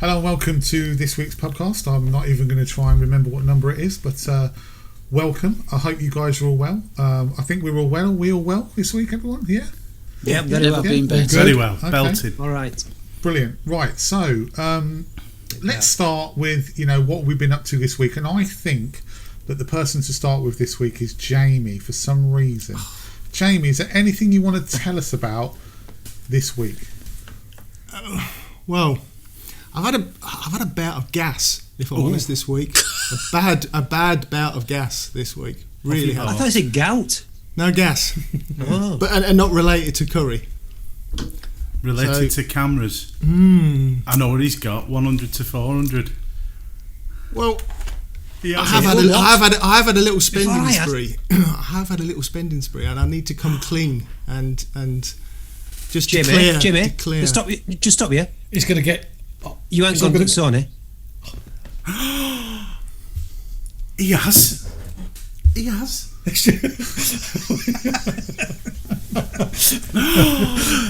Hello and welcome to this week's podcast. I'm not even going to try and remember what number it is, but welcome. I hope you guys are all well. I think we're all well. Are we all well this week, everyone? Yeah? Yeah, very well. Been better. Very well. Okay. Belted. All right. Brilliant. Right, so let's start with, what we've been up to this week. And I think that the person to start with this week is Jamie for some reason. Jamie, is there anything you want to tell us about this week? Well, I've had a bout of gas, if I'm honest, this week. A bad bout of gas this week. Really hard. I thought you said gout. No gas, Oh. but and not related to curry. Related to cameras. I know what he's got. 100 to 400. Well, He I has have it. had a little spending I had- spree. I have had a little spending spree, and I need to come clean and just Jimmy, declare. just stop you. He's going to get... You ain't He's gone not good, Sony. He has. He has.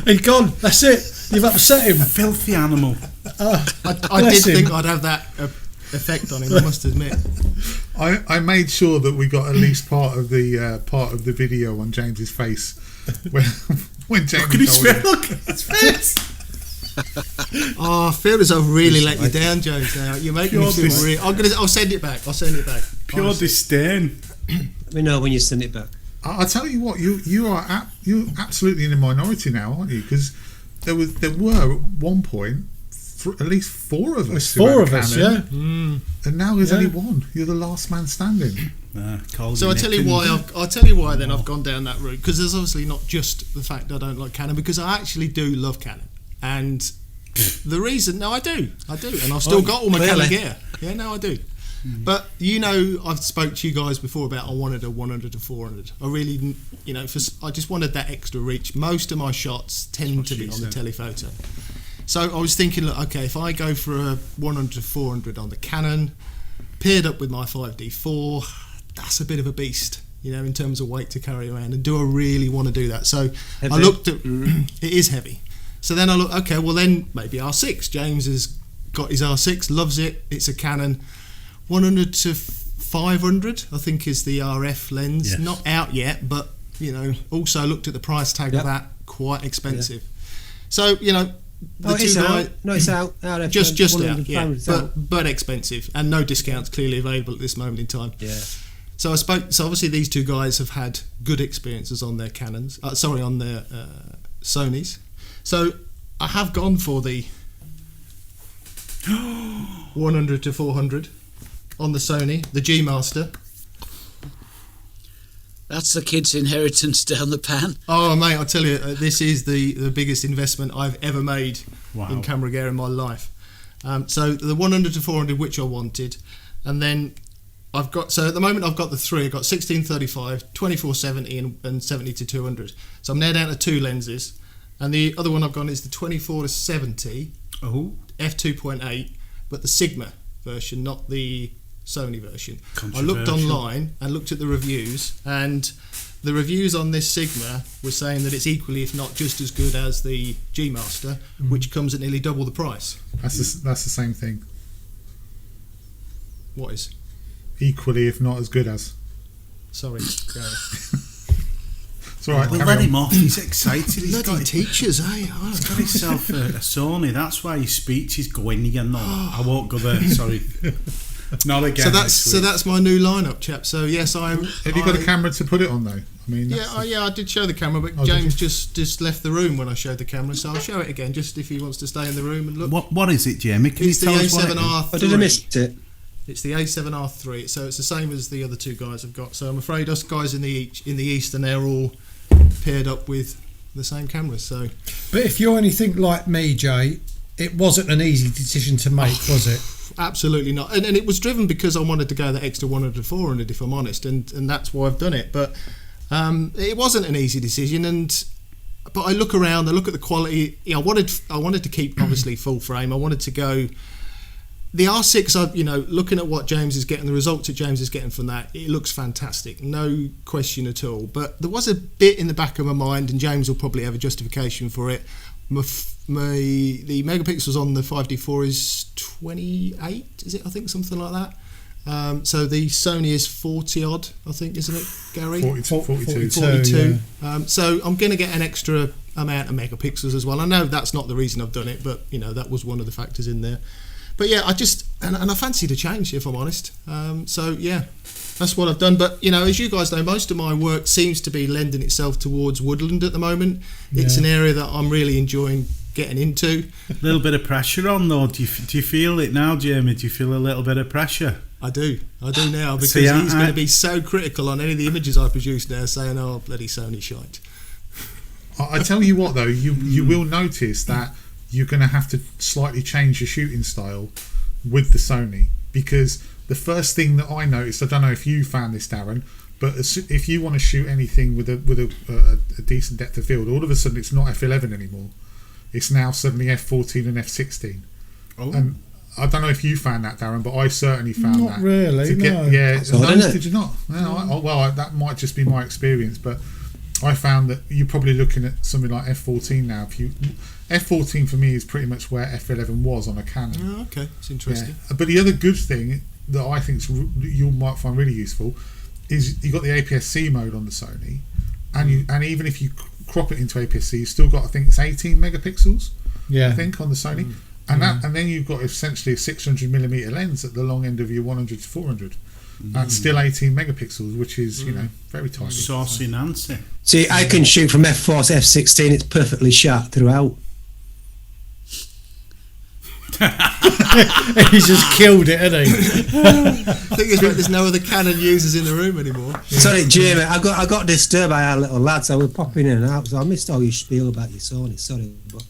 He's gone. That's it. You've upset him. Filthy animal. I did Bless him. think I'd have that effect on him. I must admit. I made sure that we got at least part of the video on James's face when Jamie Look at his told him. face. Look at his face. Oh, I feel as I've really let you down, James. Now you're making me Pure feel really. I'll send it back. Pure Honestly. disdain. We know when you send it back. I'll tell you what, you're absolutely in a minority now, aren't you? Because there were at one point at least four of us. There's four who of had a us, Canon, yeah. and now there's Yeah. only one. You're the last man standing. So I'll tell you why then I've gone down that route, because there's obviously not just the fact I don't like Canon, because I actually do love Canon, and the reason I do, and I've still got all my clearly. Canon gear. Yeah, no, I do. But I've spoke to you guys before about I wanted a 100 to 400. I really, I just wanted that extra reach. Most of my shots tend to be on the telephoto. So I was thinking, look, okay, if I go for a 100 to 400 on the Canon, paired up with my 5D4, that's a bit of a beast, in terms of weight to carry around. And do I really want to do that? So Heavy. I looked at, it is heavy. So then I looked, okay, well then maybe R6. James has got his R6, loves it. It's a Canon. 100 to 500, I think, is the RF lens. Yes. Not out yet, but, also looked at the price tag of that, quite expensive. So, the It's two out. guys... No, it's out. Just out, yeah, It's out. but expensive, and no discounts clearly available at this moment in time. Yeah. So so obviously these two guys have had good experiences on their Canons, on their Sonys. So I have gone for the 100 to 400 on the Sony, the G Master. That's the kid's inheritance down the pan. Oh mate, I tell you, this is the biggest investment I've ever made in camera gear in my life. So the 100 to 400, which I wanted, and then at the moment I've got the three. I've got 1635, 2470 and 70 to 200. So I'm now down to two lenses, and the other one I've got is the 24 to 70 f2.8, but the Sigma version, not the Sony version. I looked online and looked at the reviews, and the reviews on this Sigma were saying that it's equally, if not just as good as the G Master, which comes at nearly double the price. That's the same thing. What is? Equally, if not as good as. Sorry, Gary. It's all right. We'll carry let on. him off. He's excited. He's got teachers, eh? He's got himself a Sony. That's why his speech is going again. No, I won't go there. Sorry. Not again. So that's my new lineup, chap. So yes, I'm. Have you got a camera to put it on though? I mean, I did show the camera, but Oh, did James just left the room when I showed the camera, so I'll show it again, just if he wants to stay in the room and look. What is it, Jamie? Can It's you the tell us what it is? A7R3. I did I miss it? It's the A7R3, so it's the same as the other two guys have got. So I'm afraid us guys in the East are now all paired up with the same cameras. So, But if you're anything like me, Jay, it wasn't an easy decision to make, was it? absolutely not. And it was driven because I wanted to go that extra 100 to 400, if I'm honest, and that's why I've done it. But it wasn't an easy decision, but I look around, I look at the quality. I wanted to keep obviously full frame. I wanted to go. The R6, looking at what James is getting, the results that James is getting from that, it looks fantastic, no question at all. But there was a bit in the back of my mind, and James will probably have a justification for it. the megapixels on the 5D4 is 28, is it? I think something like that. So the Sony is 40 odd, I think, isn't it, Gary? 42. 42. Yeah. So I'm going to get an extra amount of megapixels as well. I know that's not the reason I've done it, but that was one of the factors in there. But yeah, I just and I fancied a change, if I'm honest. So yeah, that's what I've done. But as you guys know, most of my work seems to be lending itself towards woodland at the moment. It's an area that I'm really enjoying getting into. A little bit of pressure on though. Do you feel it now, Jamie? Do you feel a little bit of pressure? I do now, because he's going to be so critical on any of the images I produce now, saying, "Oh, bloody Sony shite." I tell you what, though, you will notice that you're going to have to slightly change your shooting style with the Sony, because the first thing that I noticed, I don't know if you found this, Darren, but if you want to shoot anything with a decent depth of field, all of a sudden it's not f11 anymore. It's now suddenly f14 and f16. Oh. And I don't know if you found that, Darren, but I certainly found Not that. really, no. Yeah, That's odd, isn't it? did you not? No, well, that might just be my experience, but I found that you're probably looking at something like f14 now. F14 for me is pretty much where f11 was on a Canon. Oh, okay, it's interesting. Yeah. But the other good thing that I think you might find really useful is you got the APS-C mode on the Sony, and even if you crop it into APS-C, you've still got, I think it's 18 megapixels. Yeah. I think on the Sony, and then you've got essentially a 600mm lens at the long end of your 100 to 400. And still 18 megapixels, which is very tiny. Saucy Nancy. See, I can shoot from f4 to f16. It's perfectly sharp throughout. He's just killed it, hasn't he? Thing is, there's no other Canon users in the room anymore. Sorry, Jamie, I got disturbed by our little lads. I was popping in and out, so I missed all your spiel about your Sony. Sorry, but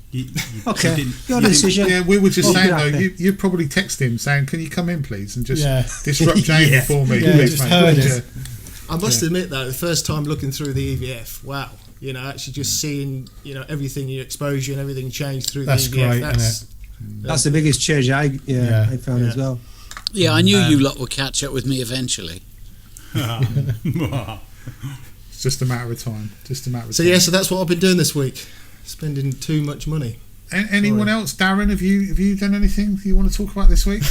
okay, your decision. Yeah, we were just saying though, happy. you probably text him saying, "Can you come in, please, and just disrupt Jamie for me, Yeah, please, just mate." heard it. I must admit though, the first time looking through the EVF, wow, actually just seeing everything, your exposure and everything change through That's the EVF. great, isn't it? That's the biggest change I found as well. Yeah, I knew you lot would catch up with me eventually. It's just a matter of time. So yeah, so that's what I've been doing this week, spending too much money. Anyone else, Darren? Have you done anything you want to talk about this week?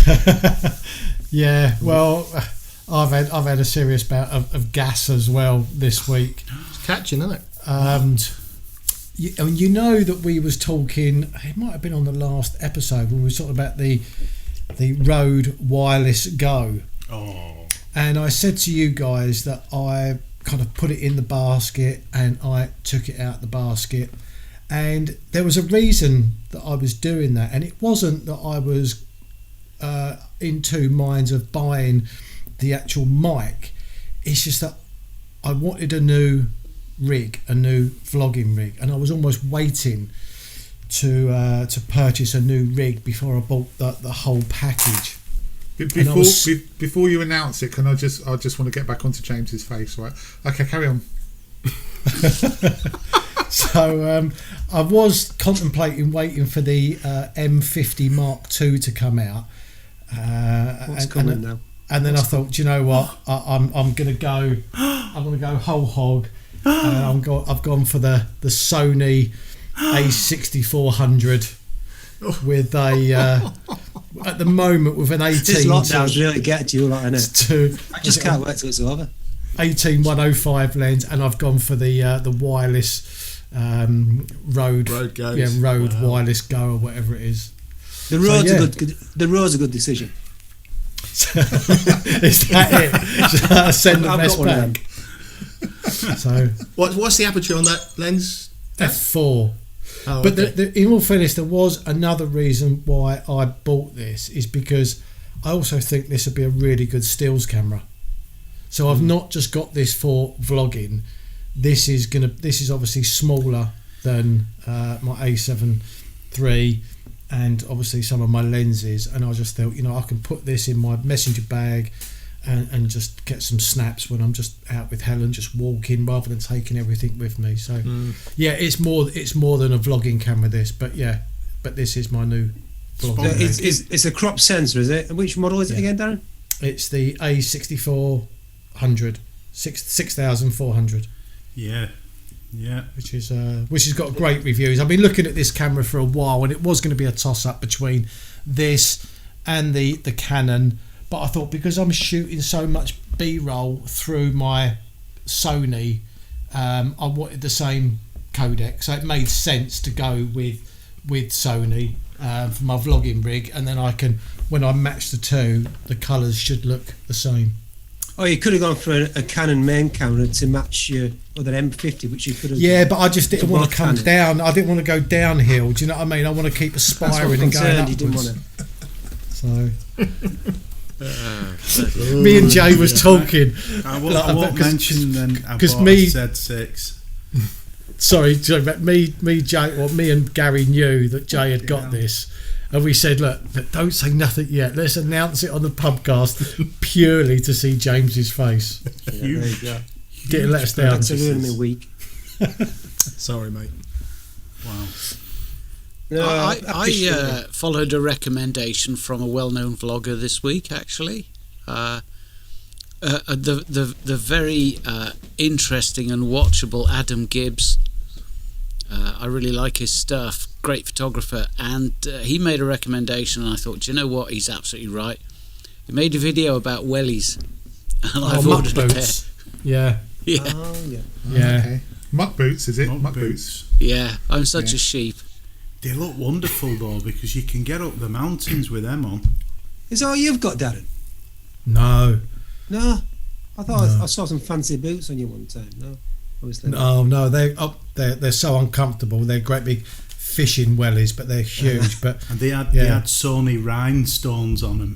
Yeah, well, I've had a serious bout of gas as well this week. It's catching, isn't it? You know that we was talking, it might have been on the last episode when we were talking about the Rode Wireless Go. Oh. And I said to you guys that I kind of put it in the basket and I took it out the basket, and there was a reason that I was doing that, and it wasn't that I was in two minds of buying the actual mic. It's just that I wanted a new vlogging rig, and I was almost waiting to purchase a new rig before I bought the whole package. Before you announce it, I just want to get back onto James's face, right? Okay, carry on. So I was contemplating waiting for the M50 Mark II to come out. What's coming now? And then I thought, do you know what? I'm gonna go whole hog. And I've gone for the Sony A6400 with a at the moment with an 18. This lockdown's really getting to you, like, innit? I just can't wait till it's over. 18-105 lens, and I've gone for the wireless Rode Goes. Yeah, Rode Wireless Go or whatever it is. The Rode's a good decision. Is that it? Send the best back. So what's the aperture on that lens? f4. Oh, but okay. in all fairness, there was another reason why I bought this, is because I also think this would be a really good stills camera. So I've not just got this for vlogging. This is obviously smaller than my A7 III, and obviously some of my lenses, and I just thought, I can put this in my messenger bag and just get some snaps when I'm just out with Helen, just walking, rather than taking everything with me. So yeah, it's more than a vlogging camera, this, but this is my new vlogging. It's a crop sensor, is it? Which model is it again, Darren? It's the A6400, 6400. Yeah. Yeah, which has got great reviews. I've been looking at this camera for a while, and it was going to be a toss-up between this and the Canon, but I thought because I'm shooting so much B-roll through my Sony, I wanted the same codec, so it made sense to go with Sony for my vlogging rig, and then I can, when I match the two, the colours should look the same. Oh, you could have gone for a Canon main camera to match your other M50, which you could have. Yeah, but I just didn't want to come Canon. down. I didn't want to go downhill. Do you know what I mean? I want to keep aspiring and going upwards. You didn't want So, me and Jay was talking. I won't mention then. Because me said 6. Sorry, but me, Jay, or me and Gary knew that Jay had got this. And we said, look, don't say nothing yet. Let's announce it on the Pubcast purely to see James's face. Yeah, Didn't let us down. It's a ruin week. Sorry, mate. Wow. No, I followed a recommendation from a well-known vlogger this week, actually. The very interesting and watchable Adam Gibbs. I really like his stuff. Great photographer, and he made a recommendation, and I thought, do you know what? He's absolutely right. He made a video about wellies, and I've ordered a pair. Boots. Yeah. Yeah. Oh, yeah. Yeah. Okay. Muck boots, is it? Muck boots. Yeah, I'm such a sheep. They look wonderful though, because you can get up the mountains with them on. Is that all you've got, Darren? No. No. I thought I saw some fancy boots on you one time. No. Obviously. No, they're so uncomfortable. They're great big fishing wellies, but they're huge. But And they had Sony rhinestones on them.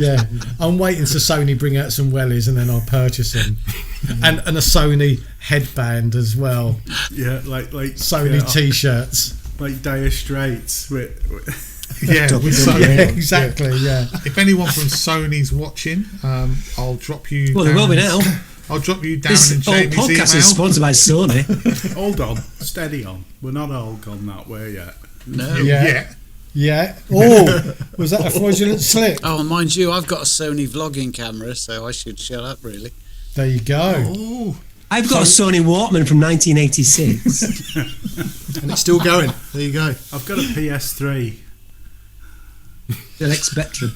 yeah, I'm waiting to Sony bring out some wellies, and then I'll purchase them, and a Sony headband as well. Yeah, like Sony t-shirts, like Dire Straits. Yeah, with Sony. Yeah, exactly. Yeah. If anyone from Sony's watching, I'll drop you. Well, they will be now. I'll drop you down This in whole Jamie's podcast email. is sponsored by Sony. Hold on, steady on. We're not all gone that way yet. No. Yeah. Yeah. Oh, was that a fraudulent slip? Oh, mind you, I've got a Sony vlogging camera, so I should shut up, really. There you go. Oh, I've got a Sony Walkman from 1986. And it's still going. There you go. I've got a PS3. The next Spectrum.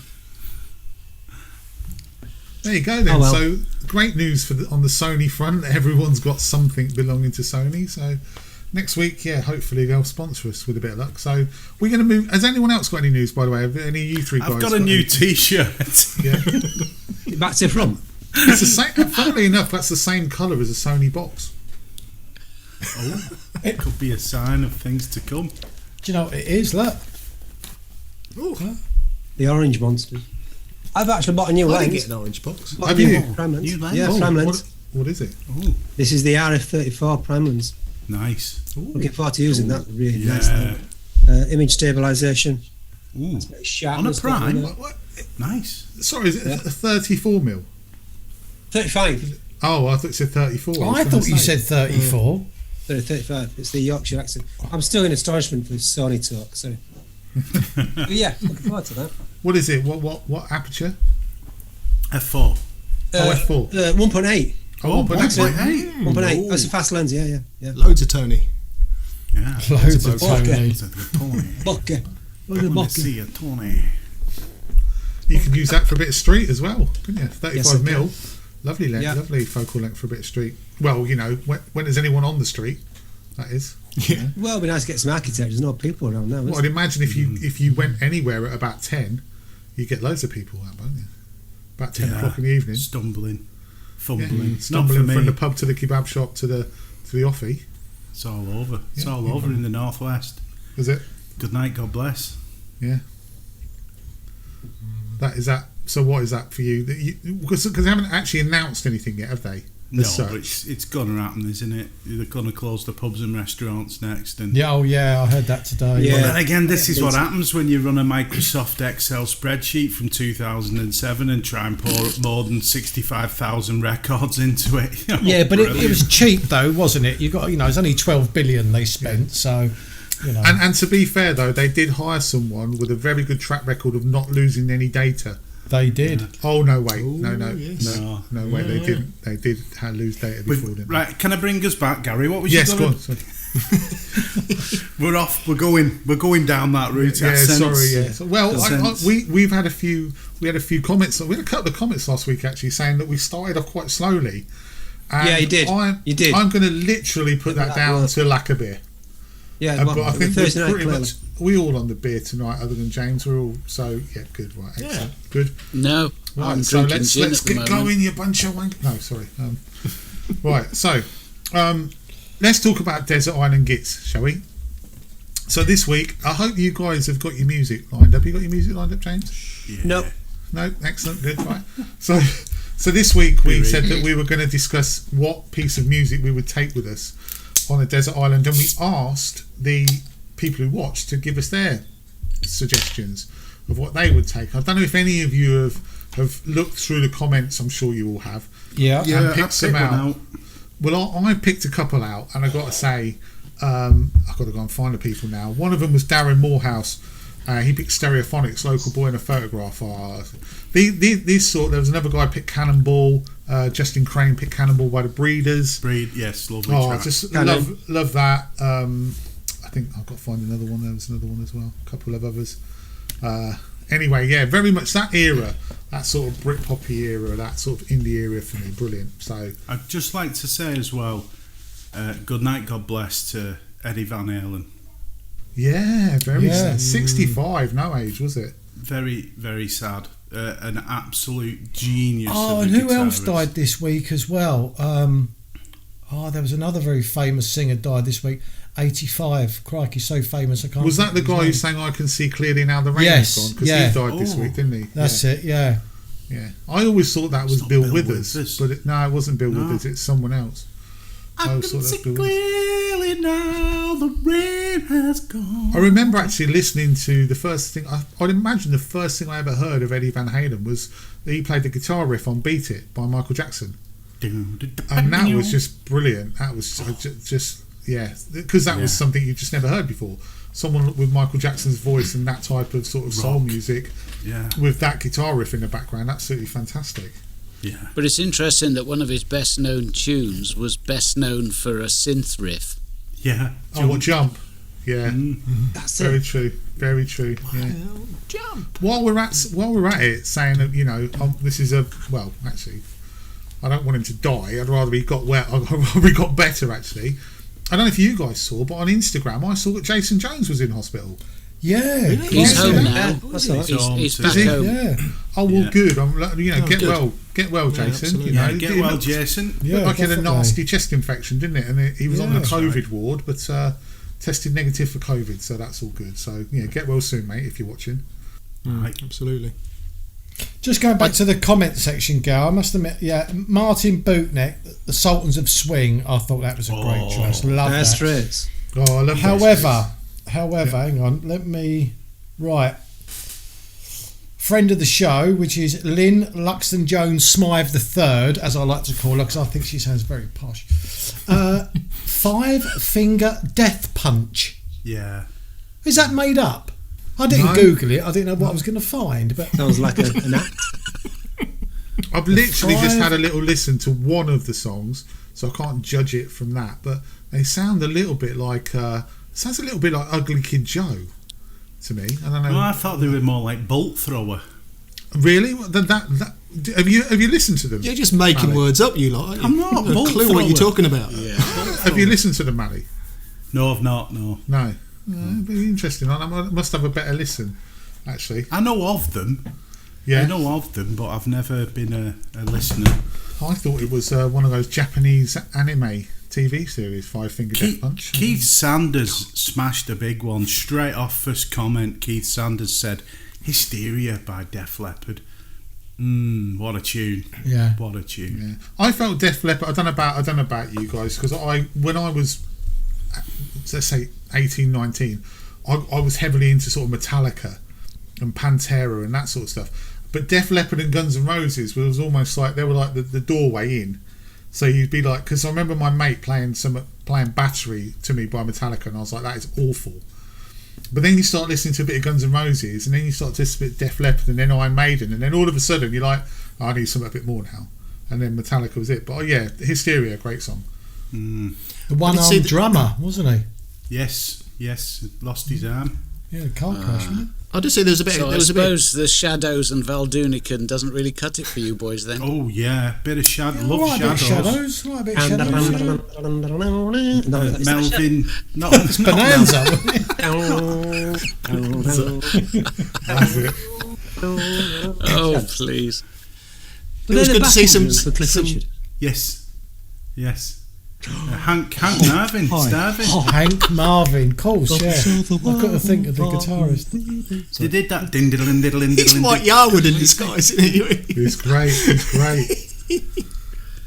there you go then. Oh, well. So great news on the Sony front. Everyone's got something belonging to Sony. So next week, hopefully they'll sponsor us with a bit of luck. So we're going to move. Has anyone else got any news, by the way? Have any of you three guys? I've got a new T-shirt. Yeah, Back to front. it's the same. Funnily enough, that's the same colour as a Sony box. Oh, it could be a sign of things to come. Do you know what it is? Look. The orange monsters. I've actually bought a new I didn't lens. get an orange box. Bought a Have new you? prime lens. New lens? Yeah, Oh, prime lens. what is it? Oh, This is the RF34 prime lens. nice. Looking forward to using that. Really Yeah. nice thing. Image stabilisation. Ooh, Sharp. on a prime. What? Nice. Sorry, is it a 34mm? 35. Oh, I thought it said 34. I was thought gonna you say. said 34. 35. It's the Yorkshire accent. I'm still in astonishment with Sony talk. Sorry. But yeah, looking forward to that. What is it? What aperture? F4. F4. 1.8. Oh, 1.8. 1.8. That's a fast lens. Yeah. Loads of Tony. Yeah. Loads of Okay. Tony. Tony. Bokeh. I want to see a Tony. You could use that for a bit of street as well, couldn't you? 35 I mil. Lovely length, Yeah. lovely focal length for a bit of street. Well, when there's anyone on the street, that is. Yeah. Well, it'd be nice to get some architects. There's no people around now. Well, I'd imagine if you went anywhere at about 10, you get loads of people out, won't you? About 10 o'clock in the evening. Stumbling, fumbling. Yeah, Not stumbling for from me. the pub to the kebab shop to the offie. It's all over. It's Yeah, all over in the northwest. Is it? Good night, God bless. Yeah. Is that. So what is that for you? Because they haven't actually announced anything yet, have they? No, As but such. it's going to happen, isn't it? They're going to close the pubs and restaurants next. And Yeah, I heard that today. Yeah. But then again, this is what happens when you run a Microsoft Excel spreadsheet from 2007 and try and pour more than 65,000 records into it. Yeah, but it Brilliant. was cheap though, wasn't it? You got, it's only 12 billion they spent, so And to be fair though, they did hire someone with a very good track record of not losing any data They did. Oh no! Wait, Ooh, no, yes. no way. They didn't. They did lose data before, didn't they? Right, can I bring us back, Gary? What was Yes, you go going? on. Sorry. We're off. We're going down that route. Yeah, I sense. sorry. Yeah. So, well, sense. we've had a few. We had a few comments. We had a couple of comments last week actually saying that we started off quite slowly. And Yeah, you did. You did. I'm going to literally put that down to lack of beer. Yeah, But I think we're Thursday night, pretty clearly. much we all on the beer tonight, other than James. We're all good, right? Excellent, good. No, Right, I'm so drinking gin let's at the get moment. going, you bunch of wank. No, sorry. Right, so let's talk about Desert Island Gits, shall we? So this week, I hope you guys have got your music lined up. You got your music lined up, James? Yeah. Nope. No, excellent, good, right. So this week we said that we were going to discuss what piece of music we would take with us on a desert island, and we asked the people who watched to give us their suggestions of what they would take. I don't know if any of you have looked through the comments. I'm sure you all have. Yeah. And picked I some picked one out. Well, I picked a couple out, and I got to say, I've got to go and find the people now. One of them was Darren Morehouse. He picked Stereophonics, Local Boy in a Photograph. This sort. There was another guy picked Cannonball. Justin Crane picked Cannonball by the Breeders. Yes, lovely Oh, I track. just love that. I think I've got to find another one. There was another one as well. A couple of others. Anyway, yeah, very much that era, that sort of Britpoppy era, that sort of indie era for me. Brilliant. So I'd just like to say as well, good night, God bless to Eddie Van Halen. yeah, very Yeah. sad. 65, no age, was it? Very, very sad. An absolute genius. Oh, of and a who else guitarist. died this week as well? There was another very famous singer died this week. 85. Crikey, so famous. I can't. Was that the think of guy his who name. sang "I Can See Clearly Now the Rain Yes, Is Gone"? Because yeah. he died this Oh. week, didn't he? That's it. Yeah. Yeah. I always thought that was not Bill Bill Withers, Withers. but no, it wasn't Bill No. Withers. It's someone else. I always can thought that see was Bill Withers. clearly now the rain has gone. I remember actually listening to the first thing. I'd imagine the first thing I ever heard of Eddie Van Halen was that he played the guitar riff on "Beat It" by Michael Jackson, and that was just brilliant. That was just yeah, because that was something you just never heard before. Someone with Michael Jackson's voice and that type of sort of soul Rock. music Yeah, with that guitar riff in the background, absolutely fantastic. yeah. But it's interesting that one of his best known tunes was best known for a synth riff. Yeah. Oh, what Jump? Yeah, That's very it. true, very true. Yeah. Jump. While we're at it, saying that this is actually, I don't want him to die. I'd rather he got well. I'd rather he got better. Actually, I don't know if you guys saw, but on Instagram I saw that Jason Jones was in hospital. Yeah. He's Yeah. home Yeah. now. That's all right. He's Is back he? home. Yeah. Oh well, Yeah. good. I'm get good. get well, Yeah, Jason. absolutely. You know, Yeah, get It well, looked Jason. Yeah. like he had a definitely. nasty chest infection, didn't it? And he was on the Yeah. COVID ward, but tested negative for COVID, so that's all good. So yeah, get well soon, mate, if you're watching. Right. Absolutely. Just going back to the comment section, Gal, I must admit, Martin Bootneck, the Sultans of Swing, I thought that was a great choice. Love Dire that. Straits. Oh, I love those However, hang on, let me. Right. Friend of the show, which is Lynn Luxton Jones Smythe III, as I like to call her, because I think she sounds very posh. 5 Finger Death Punch. Yeah. Is that made up? I didn't No. Google it. I didn't know what I was going to find, but Sounds like an act. I've literally just Five- had a little listen to one of the songs, so I can't judge it from that. But they sound a little bit like Ugly Kid Joe to me. I don't know. No, I thought they were more like bolt thrower. Really? Have you listened to them? You're just making Mally? words up, you lot. I'm not. No Bolt clue what you're thrower. talking about. Have you listened to them, Mally? No, I've not. No. No. It'd be interesting. I must have a better listen, actually. I know of them. Yeah. I know of them, but I've never been a listener. I thought it was one of those Japanese anime TV series, Five Finger Death Punch. Keith Sanders smashed a big one straight off first comment. Keith Sanders said, "Hysteria" by Def Leppard. What a tune! yeah. What a tune! Yeah. I felt Def Leppard. I don't know about you guys, because when I was, let's say 18, 19, I was heavily into sort of Metallica and Pantera and that sort of stuff. But Def Leppard and Guns N' Roses was almost like they were like the doorway in. So you'd be like, because I remember my mate playing Battery to me by Metallica, and I was like, that is awful. But then you start listening to a bit of Guns N' Roses, and then you start to listen to a bit of Def Leppard, and then Iron Maiden, and then all of a sudden you're like, oh, I need something a bit more now. And then Metallica was it. But Hysteria, great song. The one-armed drummer, wasn't he? Yes, lost his arm. Yeah, car crash, wasn't it? I just say there was a bit. So I suppose the Shadows and Valdunican doesn't really cut it for you boys then. Oh yeah, bit of shadow. Yeah, love Shadows. Shadows. A bit Shadows. Melvin. No, it's Bonanza. Oh please. It was good to see some. Yes. Hank Marvin, starving. Hank Marvin, of course, yeah. I've got to think of the guitarist. They did that diddle. He's Mike Yarwood in disguise, isn't he? It's great.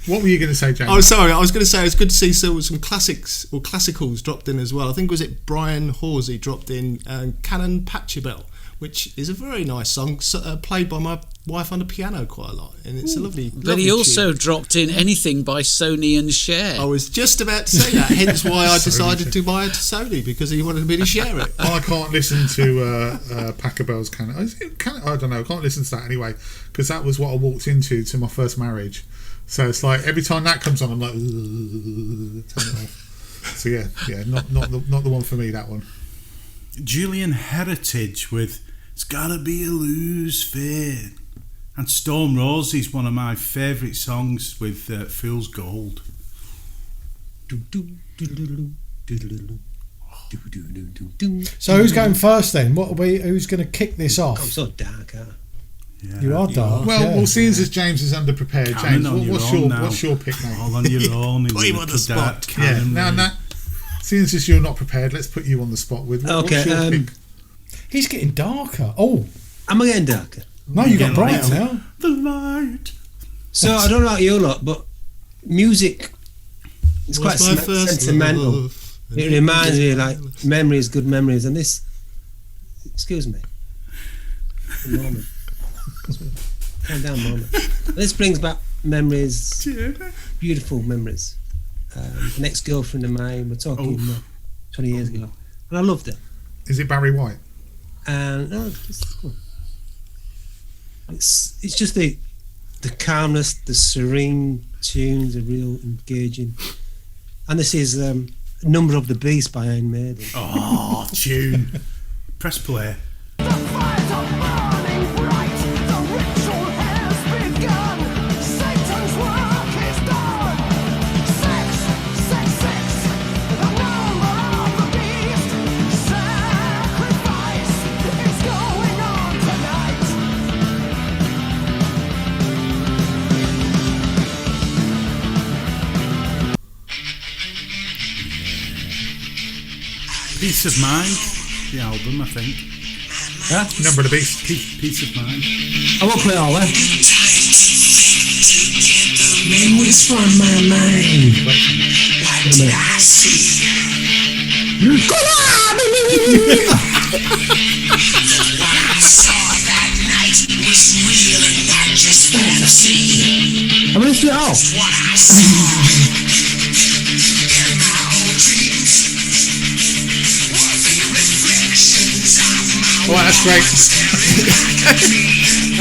What were you going to say, James? Oh, sorry. I was going to say it's good to see some classics or classicals dropped in as well. I think was it Brian Horsey dropped in Canon Pachelbel, which is a very nice song played by my wife on the piano quite a lot, and it's a lovely. But he also dropped in anything by Sony and Cher. I was just about to say that, hence why I decided to buy it to Sony, because he wanted me to share it. I can't listen to Pachelbel's Canon. I don't know. I can't listen to that anyway, because that was what I walked into to my first marriage. So it's like every time that comes on, I'm like, turn it off. So yeah, not the one for me. That one. Julian Heritage with "It's Gotta Be a Loose Fit," and Storm Rosie's one of my favourite songs with Fool's Gold. So who's going first then? Who's going to kick this off? I'm so dark, huh? Yeah. You are dark. Well, seeing as James is underprepared, James, what's your pick now? All on your own. Put him on the spot. Seeing as you're not prepared, let's put you on the spot with what's your pick? He's getting darker. Oh, am I getting darker? No, you got brighter now. The light. So I don't know about you lot, but music is quite sentimental. It reminds me of like memories, good memories, and this. Excuse me. A moment. Calm down, moment. This brings back memories, beautiful memories. An ex-girlfriend of mine. We're talking 20 years ago, and I loved her. Is it Barry White? And it's just the calmness, the serene tunes are real engaging. And this is Number of the Beast by Iron Maiden. Oh, tune. Press play. The fires are burning bright, the ritual has begun, Satan's work is done. Sex, the number of the beast, sacrifice is going on tonight. Peace of Mind, the album, I think. Huh? Number of the Beast. Peace of Mind. I won't play it all, Memories from my mind. What did I see? What I saw that night was real and not just fantasy. I'm gonna play it all. What I saw in my old dreams were the reflections of my. Oh, that's great.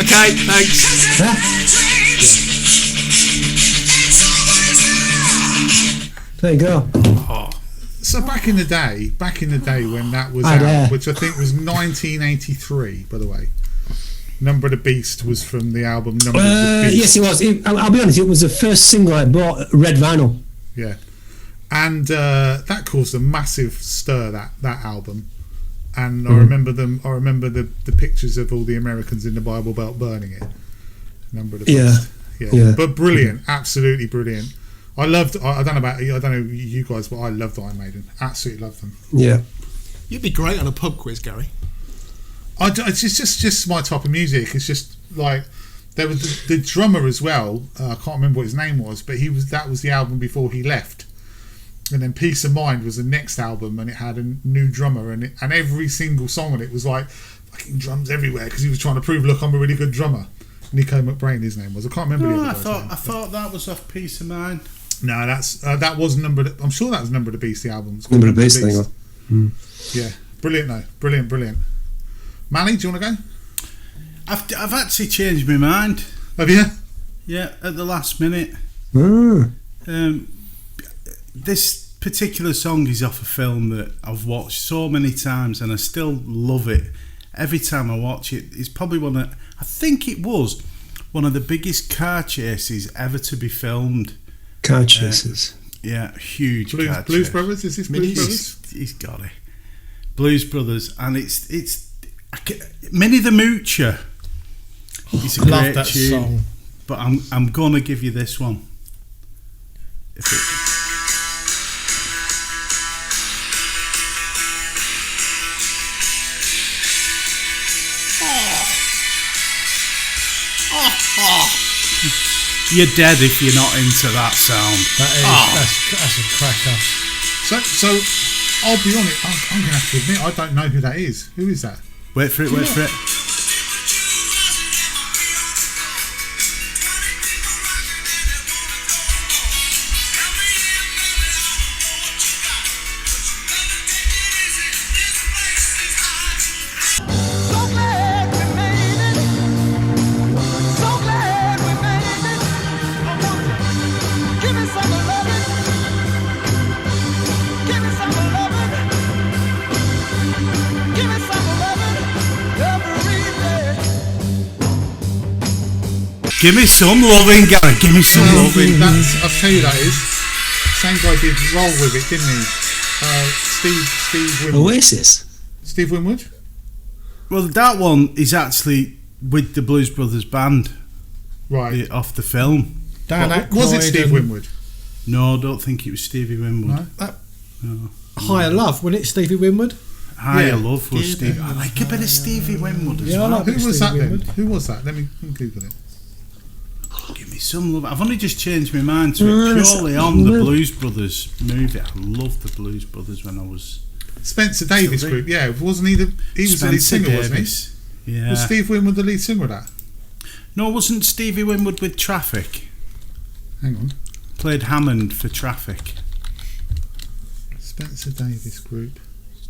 Okay, thanks. There you go. So back in the day when that was out, which I think was 1983, by the way. Number of the Beast was from the album Number of the Beast. Yes, it was. I'll be honest, it was the first single I bought, red vinyl. Yeah, and that caused a massive stir. That album, and I remember them. I remember the pictures of all the Americans in the Bible Belt burning it. Number of the Beast. Yeah. But brilliant, absolutely brilliant. I loved. I don't know you guys, but I loved Iron Maiden. Absolutely loved them. Yeah. You'd be great on a pub quiz, Gary. It's just my type of music. It's just like there was the drummer as well. I can't remember what his name was, but that was the album before he left. And then Peace of Mind was the next album, and it had a new drummer, and every single song on it was like fucking drums everywhere because he was trying to prove, look, I'm a really good drummer. Nico McBrain, his name was. I can't remember the other guy's name. I thought that was off Peace of Mind. No, that was Number. I'm sure that was Number of the Beast. The album. Number of the Beast thing. Yeah, Brilliant, though. Brilliant. Manny, do you want to go? I've actually changed my mind. Have you? Yeah, at the last minute. This particular song is off a film that I've watched so many times and I still love it. Every time I watch it, it's probably I think it was one of the biggest car chases ever to be filmed. Car chases. Yeah, huge car Blues chase. Brothers? Is this Blues Brothers? He's got it. Blues Brothers, and it's Minnie the Moocher. It's a love great that tune, song. but I'm gonna give you this one. You're dead if you're not into that sound. That's a cracker. So I'll be honest, I'm going to have to admit, I don't know who that is. Who is that? Wait for it. So glad we made it. So glad we made it. Give me some loving. Give me some loving. Give me some loving every day. Give me some loving, Gary. Give me some loving. I'll tell you that is. Same guy did Roll With It, didn't he? Steve Winwood. Oasis. Steve Winwood? Well, that one is actually with the Blues Brothers band Right. off the film. Dan Was it Aykroyd Steve and Winwood? No, I don't think it was Stevie Winwood. No? Higher Love, wasn't it, Stevie Winwood? Higher Love was Stevie. I like a bit of Stevie Winwood as Yeah, I well. like Who was Stevie that then? Winwood. Who was that? Let me Google it. Give me some love. I've only just changed my mind to it purely on the Blues Brothers movie. I loved the Blues Brothers when I was... Spencer Davis Group, yeah. Wasn't he he was the lead singer, wasn't Davis. he? Yeah. Was Steve Winwood the lead singer of that? No, wasn't Stevie Winwood with Traffic? Hang on. Played Hammond for Traffic. Spencer Davis Group.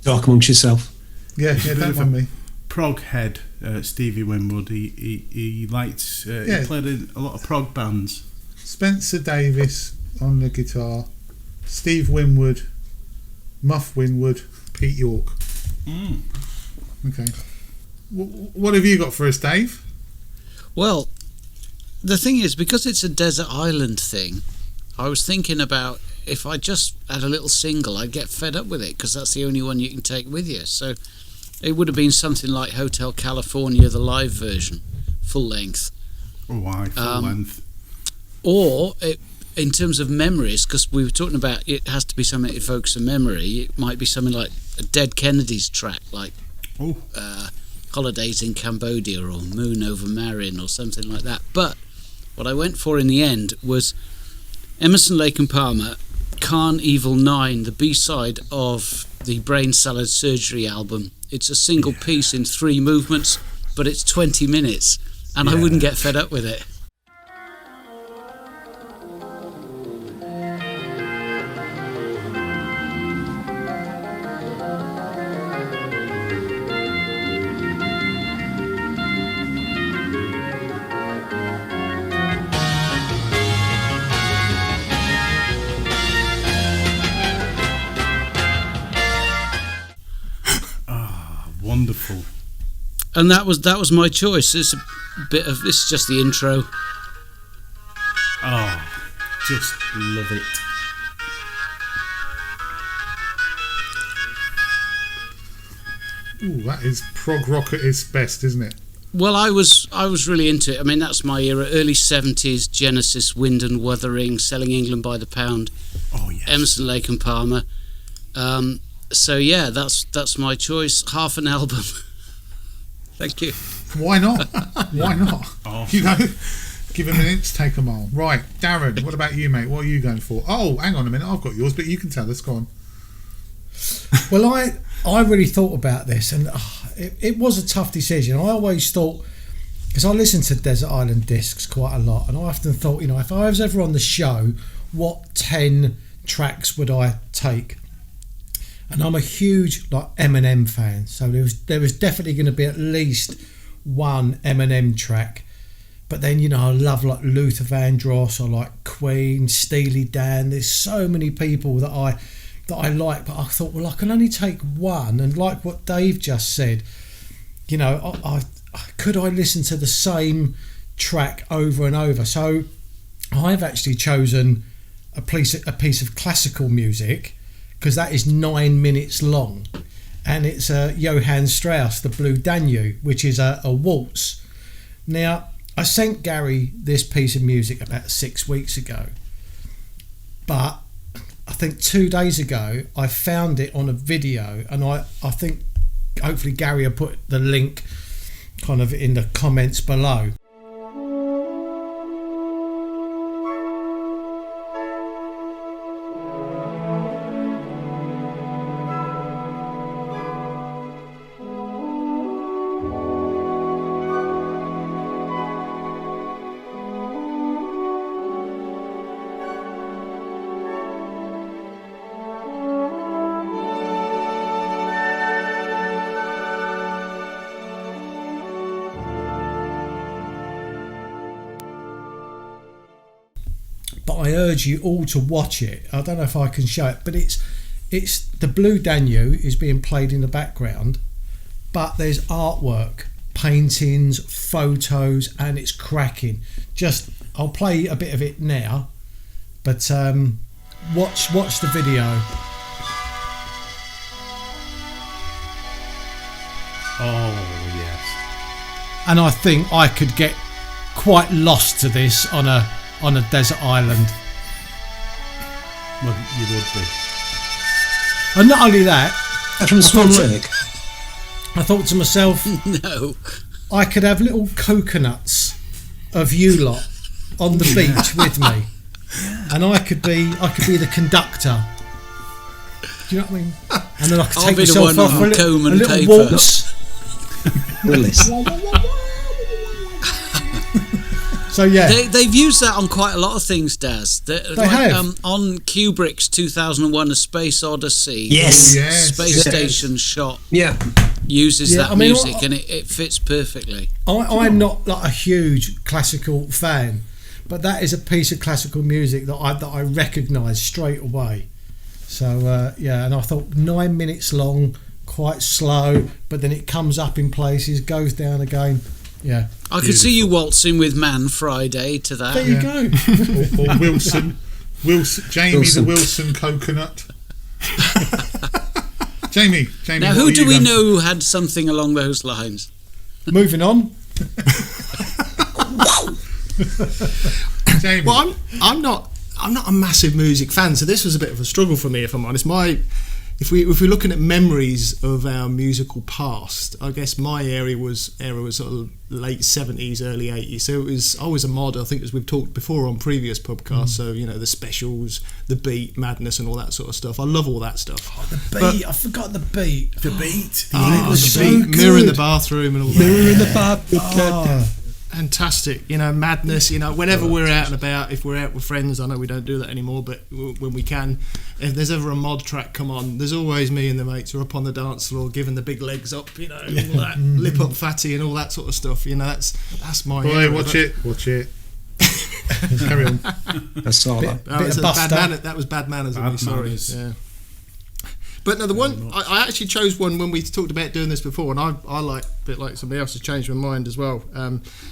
Talk amongst yourself. Yeah, don't mind me. Prog head, Stevie Winwood. He liked. He played in a lot of prog bands. Spencer Davis on the guitar. Steve Winwood. Muff Winwood. Pete York. Okay. What have you got for us, Dave? Well, the thing is, because it's a desert island thing, I was thinking about if I just had a little single, I'd get fed up with it because that's the only one you can take with you. So it would have been something like Hotel California, the live version, full length. Oh, why full length? Or, in terms of memories, because we were talking about it has to be something that evokes a memory, it might be something like a Dead Kennedys track, like Holidays in Cambodia or Moon over Marion or something like that. But what I went for in the end was Emerson, Lake and Palmer, Carnival 9, the B-side of the Brain Salad Surgery album. It's a single piece in 3 movements, but it's 20 minutes, and I wouldn't get fed up with it. Wonderful. And that was my choice. It's a bit of this is just the intro. Oh, just love it. Ooh, that is prog rock at its best, isn't it? Well, I was really into it. I mean, that's my era, early 70s, Genesis, Wind and Wuthering, Selling England by the Pound. Oh yes. Emerson, Lake and Palmer. So yeah, that's my choice. Half an album. Thank you. Why not? Why not? Oh. You know, give a minute to take a mile. Right, Darren, what about you, mate? What are you going for? Oh, hang on a minute, I've got yours, but you can tell us. Go on. Well, I really thought about this, and it was a tough decision. I always thought, because I listen to Desert Island Discs quite a lot, and I often thought, if I was ever on the show, what 10 tracks would I take? and I'm a huge like Eminem fan, so there was definitely going to be at least one Eminem track. But then, you know, I love like Luther Vandross, I like Queen, Steely Dan. There's so many people that I like, but I thought, well, I can only take one. And like what Dave just said, you know, I could I listen to the same track over and over? So I've actually chosen a piece of classical music, because that is 9 minutes long, and it's Johann Strauss, the Blue Danube, which is a waltz. Now, I sent Gary this piece of music about 6 weeks ago, but I think 2 days ago I found it on a video, and I think hopefully Gary will put the link kind of in the comments below. I urge you all to watch it. I don't know if I can show it, but it's the Blue Danube is being played in the background, but there's artwork, paintings, photos, and it's cracking. I'll play a bit of it now, but watch the video. Oh yes. And I think I could get quite lost to this on a desert island. Well, you would be. And not only that, From Swan Lake. I thought to myself, No. I could have little coconuts of you lot on the beach with me, and I could be the conductor. Do you know what I mean? And then I could I'll take be the myself one off on a comb and little paper. waltz. Willis. So yeah, They've used that on quite a lot of things, Daz. They have. On Kubrick's 2001: A Space Odyssey. Yes. the Yes. Space Station shot Yeah. uses Yeah, that I mean, music, and it fits perfectly. I'm not like a huge classical fan, but that is a piece of classical music that I recognise straight away. So yeah, and I thought 9 minutes long, quite slow, but then it comes up in places, goes down again. Yeah, I could see you waltzing with Man Friday to that. there you go. Or Wilson, Jamie the Wilson coconut. Jamie. Now, who do we know who had something along those lines? Moving on. Jamie. Well, I'm not a massive music fan, so this was a bit of a struggle for me, if I'm honest. If we're looking at memories of our musical past, I guess my era was sort of late 70s, early 80s. So I was a mod, I think, as we've talked before on previous podcasts. So, you know, the specials, the beat, madness, and all that sort of stuff. I love all that stuff. Oh, the beat! I forgot the beat. The beat. it was so beat, mirror in good. the bathroom and all Mirror that. in the bathroom. Oh, Fantastic, you know, madness. You know, whenever we're out and about, if we're out with friends, I know we don't do that anymore, but when we can, if there's ever a mod track come on, there's always me and the mates are up on the dance floor giving the big legs up, you know, all that lip up fatty and all that sort of stuff. You know, that's my. Boy, era, watch but- it. Carry on. I saw that. That was, Bit of Buster. that was bad manners of Bad me. Sorry. manners. Yeah. But no, the one I actually chose one when we talked about doing this before, and I like a bit like somebody else has changed my mind as well.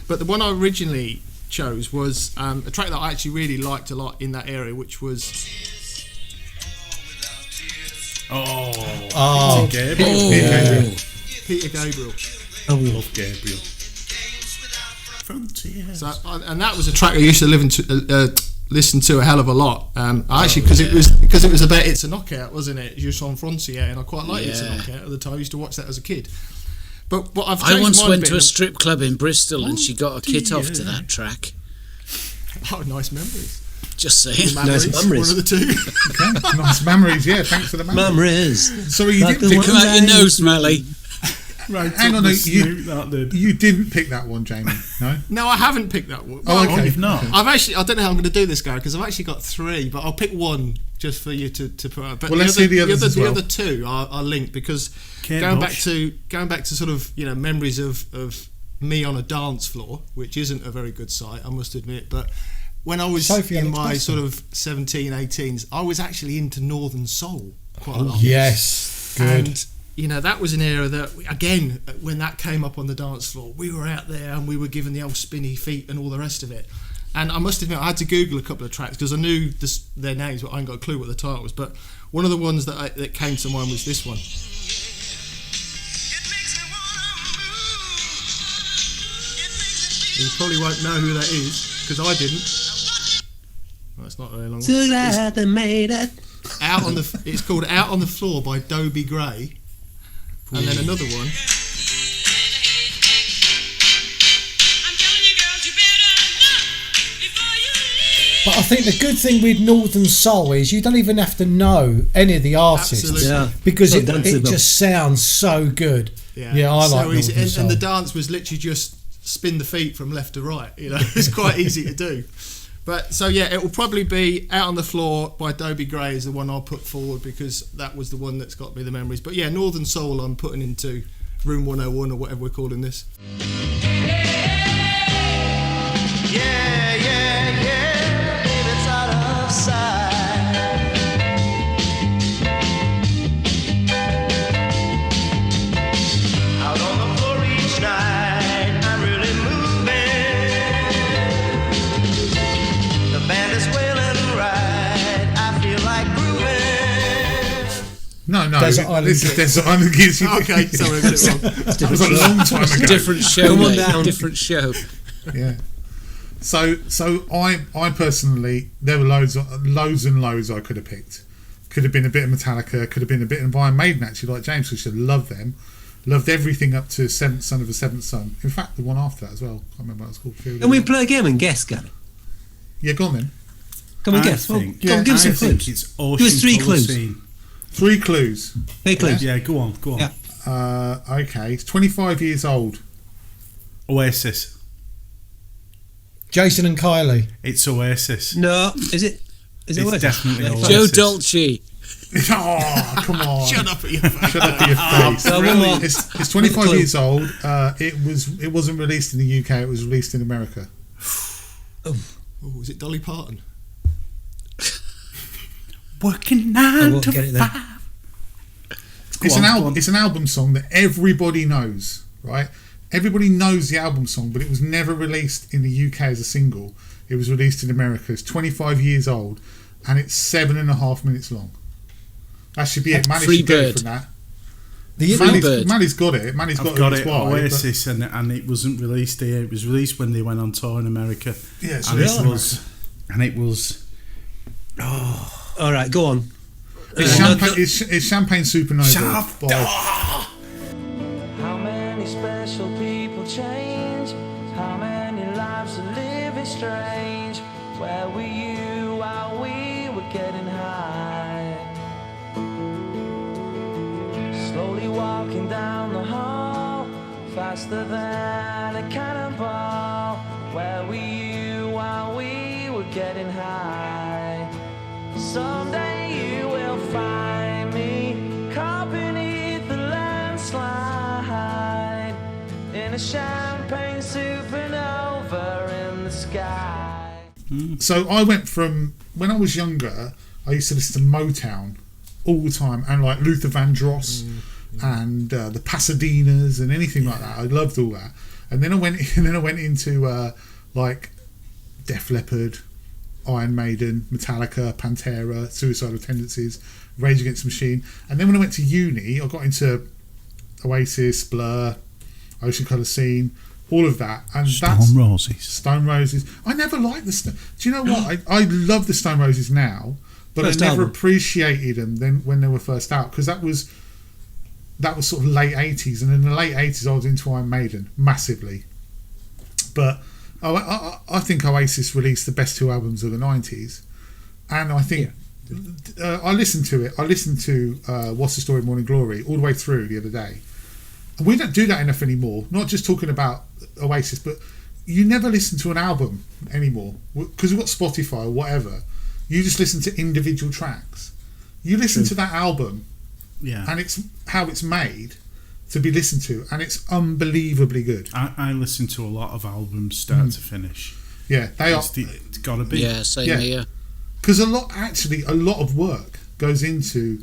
But the one I originally chose was a track that I actually really liked a lot in that area, which was Gabriel. Peter Gabriel. I love Gabriel. Frontier. So, and that was a track I used to listen to a hell of a lot. Actually, because it was about It's a Knockout, wasn't it? Just on Frontier, and I quite liked It's a Knockout at the time. I used to watch that as a kid. But what I've I changed once mine went bit to a was- strip club in Bristol, and she got a kit off to that track. Oh, nice memories. Just saying. Nice memories. One of the two. Okay, nice memories. Yeah, thanks for the memories. Memories. So you Like did the pick Come out your nose, Smelly. Right, hang on, you didn't pick that one, Jamie. No. No, I haven't picked that one. Oh, okay. You've not. I don't know how I'm going to do this, Gary, because I've actually got 3, but I'll pick one just for you to put out. But well, let's see the others as well. The other 2 are linked because going back to sort of memories of me on a dance floor, which isn't a very good sight, I must admit. But when I was in my sort of 17, 18s, I was actually into Northern Soul quite a lot. Yes, good. And that was an era that, again, when that came up on the dance floor, we were out there and we were given the old spinny feet and all the rest of it. And I must admit, I had to Google a couple of tracks because I knew their names, but I ain't got a clue what the title was. But one of the ones that came to mind was this one. You probably won't know who that is because I didn't. Well, it's not very long. It's called "Out on the Floor" by Dobie Gray, and then another one. But I think the good thing with Northern Soul is you don't even have to know any of the artists because it just sounds so good. Yeah, I like Northern Soul. And the dance was literally just spin the feet from left to right. It's quite easy to do. But so it will probably be "Out on the Floor" by Dobie Gray is the one I'll put forward because that was the one that's got me the memories. But yeah, Northern Soul I'm putting into Room 101 or whatever we're calling this. No, this is Desert Island Gits. Okay, sorry, I got it wrong. That was a long time ago. Different show, mate. Different show. Yeah. So I personally, there were loads and loads I could have picked. Could have been a bit of Metallica, could have been a bit of Iron Maiden, actually, like James, because I loved them. Loved everything up to Seventh Son of a Seventh Son. In fact, the one after that as well. Can't remember what it's called. Can we play a game and guess, Gary? Yeah, go on then. Can we guess? Well, give us some clues. Give us 3 clues. 3 clues. 3 clues. Yeah, go on. Yeah. Okay, it's 25 years old. Oasis. Jason and Kylie. It's Oasis. No, is it? Is it it's Oasis? Definitely Oasis. Joe Dolce. Oh, come on. Shut up at your face. Shut up at your face. Really? It's 25 years old. It wasn't released in the UK, it was released in America. Was it Dolly Parton? Working 9 to 5. It's an album song that everybody knows, right? Everybody knows the album song, but it was never released in the UK as a single. It was released in America. It's 25 years old, and it's 7.5 minutes long. That should be it. Manny's should get it from that. Manny's got it. Manny's got it. Oasis, and it wasn't released here. It was released when they went on tour in America. Yeah, it was. Oh. All right, go on. It's Champagne Supernova. How many special people change? How many lives are living strange? Where were you while we were getting high? Slowly walking down the hall, faster than a cannonball. Where were you while we were getting high? Someday you will find me caught beneath the landslide in a champagne supernova in the sky. So I went from, when I was younger, I used to listen to Motown all the time, and like Luther Vandross and the Pasadenas and anything like that. I loved all that. And then I went into like Def Leppard, Iron Maiden, Metallica, Pantera, Suicidal Tendencies, Rage Against the Machine. And then when I went to uni, I got into Oasis, Blur, Ocean Colour Scene, all of that. And Stone Roses. I never liked the Stone. Do you know what? I love the Stone Roses now, but I never appreciated them then when they were first out, because that was sort of late 80s, and in the late 80s I was into Iron Maiden massively. But I think Oasis released the best 2 albums of the 90s, and I think I listened to What's the Story of Morning Glory all the way through the other day, And we don't do that enough anymore. Not just talking about Oasis, but you never listen to an album anymore because we've got Spotify or whatever. You just listen to individual tracks. You listen to that album, and it's how it's made to be listened to, and it's unbelievably good. I listen to a lot of albums start to finish. Yeah, they are. It's got to be. Yeah, same here. Because a lot of work goes into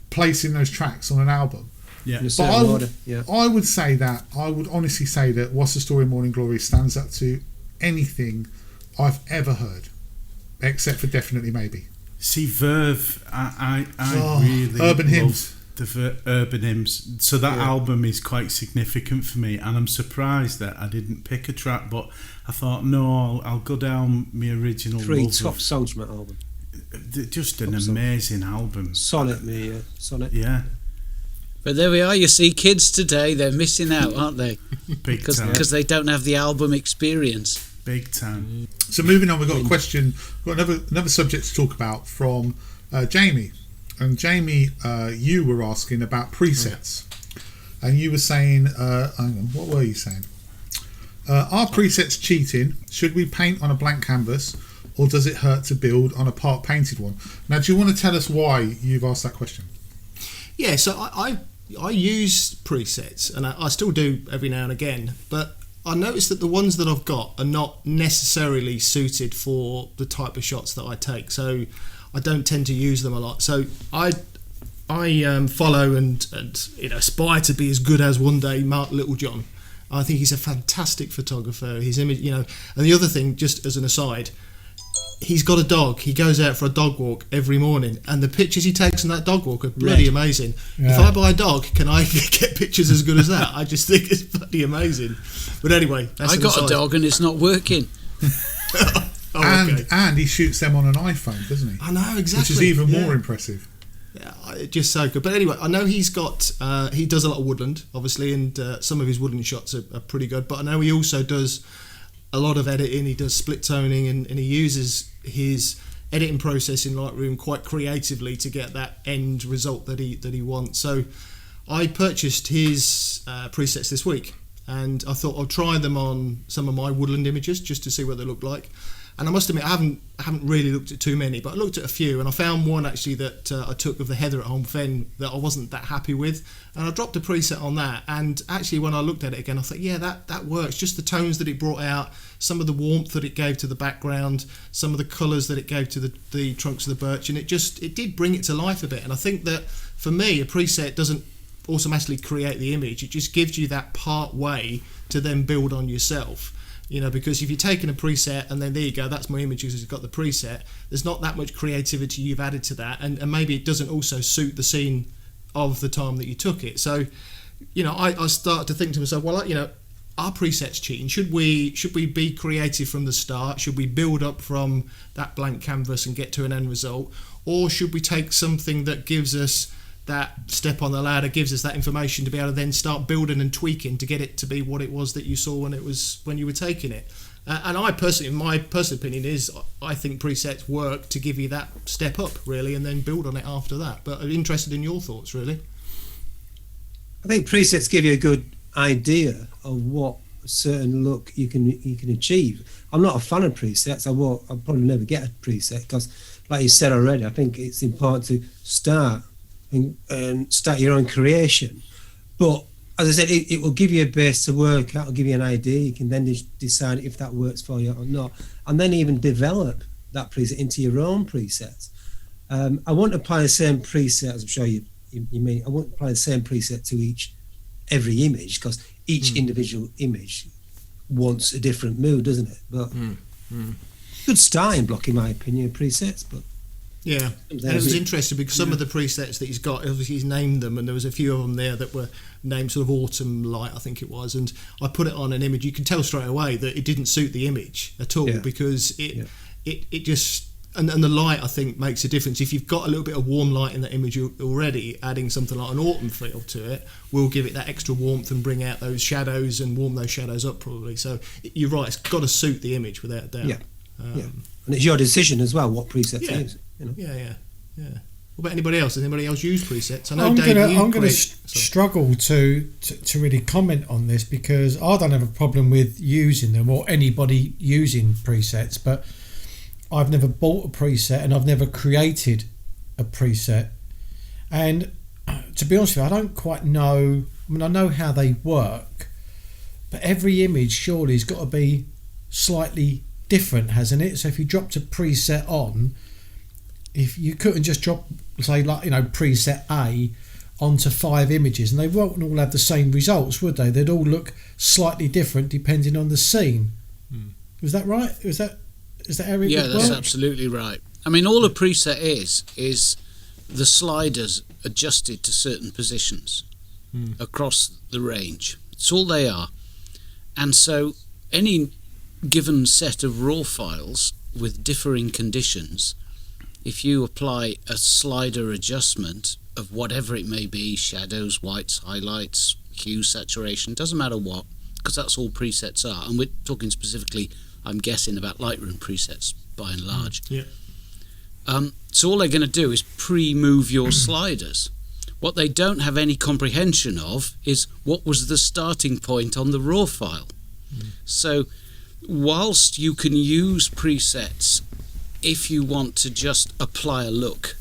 placing those tracks on an album. Yeah, But I would say that, I would honestly say that What's the Story Morning Glory stands up to anything I've ever heard, except for Definitely Maybe. See, Verve, I really Urban love Hymns. the Urban Hymns. So that album is quite significant for me, and I'm surprised that I didn't pick a track, but I thought, no, I'll go down my original 3 love top of- songs from that album. Just an amazing album. Sonnet, me, Sonnet. Yeah, But there we are. You see, kids today, they're missing out, aren't they? big time. Because they don't have the album experience. Big time. So moving on, we've got a question, we've got another subject to talk about from Jamie. And Jamie, you were asking about presets. And you were saying, hang on, what were you saying? Are presets cheating? Should we paint on a blank canvas, or does it hurt to build on a part painted one? Now, do you want to tell us why you've asked that question? Yeah, so I use presets, and I still do every now and again, but I noticed that the ones that I've got are not necessarily suited for the type of shots that I take, so I don't tend to use them a lot. So I follow and aspire to be as good as one day Mark Littlejohn. I think he's a fantastic photographer. His image, and the other thing, just as an aside, he's got a dog. He goes out for a dog walk every morning, and the pictures he takes on that dog walk are bloody amazing. Yeah. If I buy a dog, can I get pictures as good as that? I just think it's bloody amazing. But anyway, that's I got a dog and it's not working. And he shoots them on an iPhone, doesn't he? I know, exactly. Which is even more impressive. Yeah, just so good. But anyway, I know he's got he does a lot of woodland, obviously, and some of his woodland shots are pretty good. But I know he also does a lot of editing. He does split toning, and he uses his editing process in Lightroom quite creatively to get that end result that he wants. So I purchased his presets this week, and I thought I'll try them on some of my woodland images just to see what they look like. And I must admit, I haven't really looked at too many, but I looked at a few, and I found one actually that I took of the heather at Home Fen that I wasn't that happy with, and I dropped a preset on that. And actually, when I looked at it again, I thought, yeah, that works. Just the tones that it brought out, some of the warmth that it gave to the background, some of the colours that it gave to the trunks of the birch, and it did bring it to life a bit. And I think that for me, a preset doesn't automatically create the image; it just gives you that part way to then build on yourself. Because if you're taking a preset and then there you go, that's my image because it's got the preset, there's not that much creativity you've added to that, and maybe it doesn't also suit the scene of the time that you took it. So, I start to think to myself, well, are presets cheating? Should we be creative from the start? Should we build up from that blank canvas and get to an end result? Or should we take something that gives us that step on the ladder, gives us that information to be able to then start building and tweaking to get it to be what it was that you saw when you were taking it? And my personal opinion is, I think presets work to give you that step up, really, and then build on it after that. But I'm interested in your thoughts, really. I think presets give you a good idea of what a certain look you can achieve. I'm not a fan of presets. I'll probably never get a preset because, like you said already, I think it's important to start and start your own creation. But as I said, it will give you a base to work out, it'll give you an idea. You can then decide if that works for you or not, and then even develop that preset into your own presets. I won't apply the same preset, as I'm sure you mean. I won't apply the same preset to every image, because each individual image wants a different mood, doesn't it? But good starting block, in my opinion, presets. But yeah, and it was interesting because some of the presets that he's got, obviously he's named them, and there was a few of them there that were named sort of autumn light, I think it was, and I put it on an image. You can tell straight away that it didn't suit the image at all, because it just, and the light, I think, makes a difference. If you've got a little bit of warm light in that image already, adding something like an autumn feel to it will give it that extra warmth and bring out those shadows and warm those shadows up probably. So you're right, it's got to suit the image without a doubt. And it's your decision as well what preset to use. Yeah. What about anybody else? Does anybody else use presets? I know I'm Dave, going to sorry. struggle to really comment on this because I don't have a problem with using them or anybody using presets, but I've never bought a preset and I've never created a preset. And to be honest with you, I don't quite know. I mean, I know how they work, but every image surely has got to be slightly different, hasn't it? So if you dropped a preset on, if you couldn't just drop, say, like, you know, preset A onto 5 images, and they won't all have the same results, would they? They'd all look slightly different depending on the scene. Was that right? Is that how it Yeah, would that's work? absolutely right. I mean, all a preset is the sliders adjusted to certain positions across the range. It's all they are. And so any given set of raw files with differing conditions, if you apply a slider adjustment of whatever it may be, shadows, whites, highlights, hue, saturation, doesn't matter what, because that's all presets are. And we're talking specifically, I'm guessing, about Lightroom presets by and large. Yeah. So all they're going to do is pre-move your sliders. What they don't have any comprehension of is what was the starting point on the raw file. So whilst you can use presets if you want to just apply a look,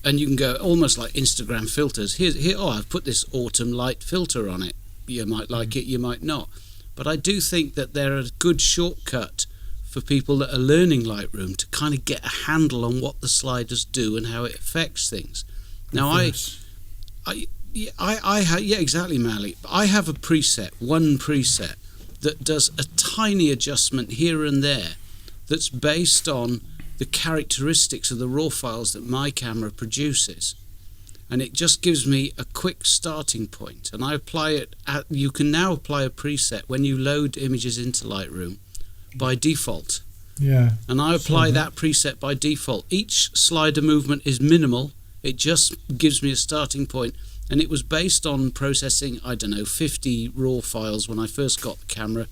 and you can go almost like Instagram filters, I've put this autumn light filter on it. You might like it, you might not. But I do think that they're a good shortcut for people that are learning Lightroom to kind of get a handle on what the sliders do and how it affects things. Now, exactly, Mally. I have a preset, one preset, that does a tiny adjustment here and there that's based on the characteristics of the raw files that my camera produces. And it just gives me a quick starting point. And I apply it, you can now apply a preset when you load images into Lightroom by default. Yeah. And I apply that preset by default. Each slider movement is minimal. It just gives me a starting point. And it was based on processing, 50 raw files when I first got the camera,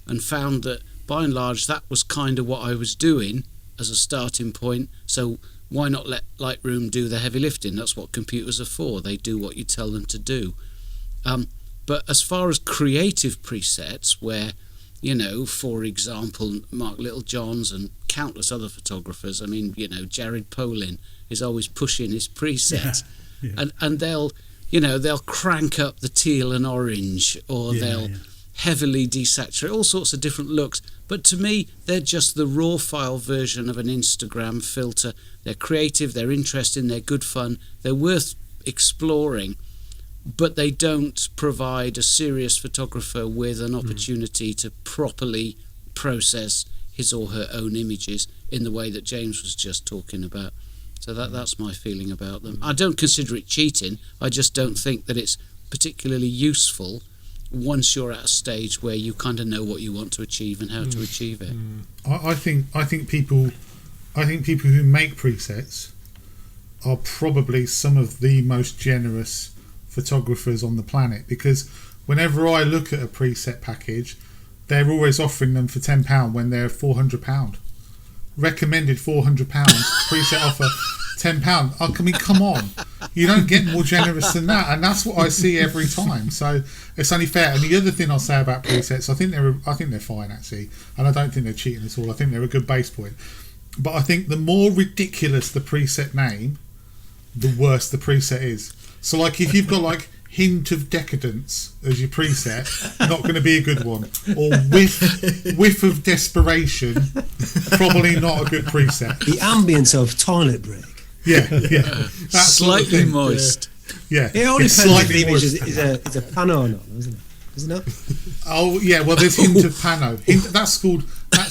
and found that by and large that was kind of what I was doing as a starting point. So why not let Lightroom do the heavy lifting? That's what computers are for. They do what you tell them to do. But as far as creative presets, where, for example, Mark Littlejohns and countless other photographers, Jared Polin is always pushing his presets. Yeah. And they'll crank up the teal and orange, or they'll heavily desaturate, all sorts of different looks. But to me, they're just the raw file version of an Instagram filter. They're creative, they're interesting, they're good fun, they're worth exploring, but they don't provide a serious photographer with an opportunity to properly process his or her own images in the way that James was just talking about. So that's my feeling about them. I don't consider it cheating. I just don't think that it's particularly useful once you're at a stage where you kind of know what you want to achieve and how to achieve it. I think people who make presets are probably some of the most generous photographers on the planet, because whenever I look at a preset package, they're always offering them for £10 when they're £400. Recommended £400, preset offer £10. I mean, come on, you don't get more generous than that, and that's what I see every time. So it's only fair. And the other thing I'll say about presets, I think they're fine actually, and I don't think they're cheating at all. I think they're a good base point. But I think the more ridiculous the preset name, the worse the preset is. So like if you've got like hint of decadence as your preset, not going to be a good one. Or whiff of desperation, probably not a good preset. The ambience of toilet break. Yeah. That's slightly sort of moist. Yeah. It only it's depends if the slightly image moist. is a pano or not, isn't it? Isn't it? Oh yeah, well there's hint of pano. That's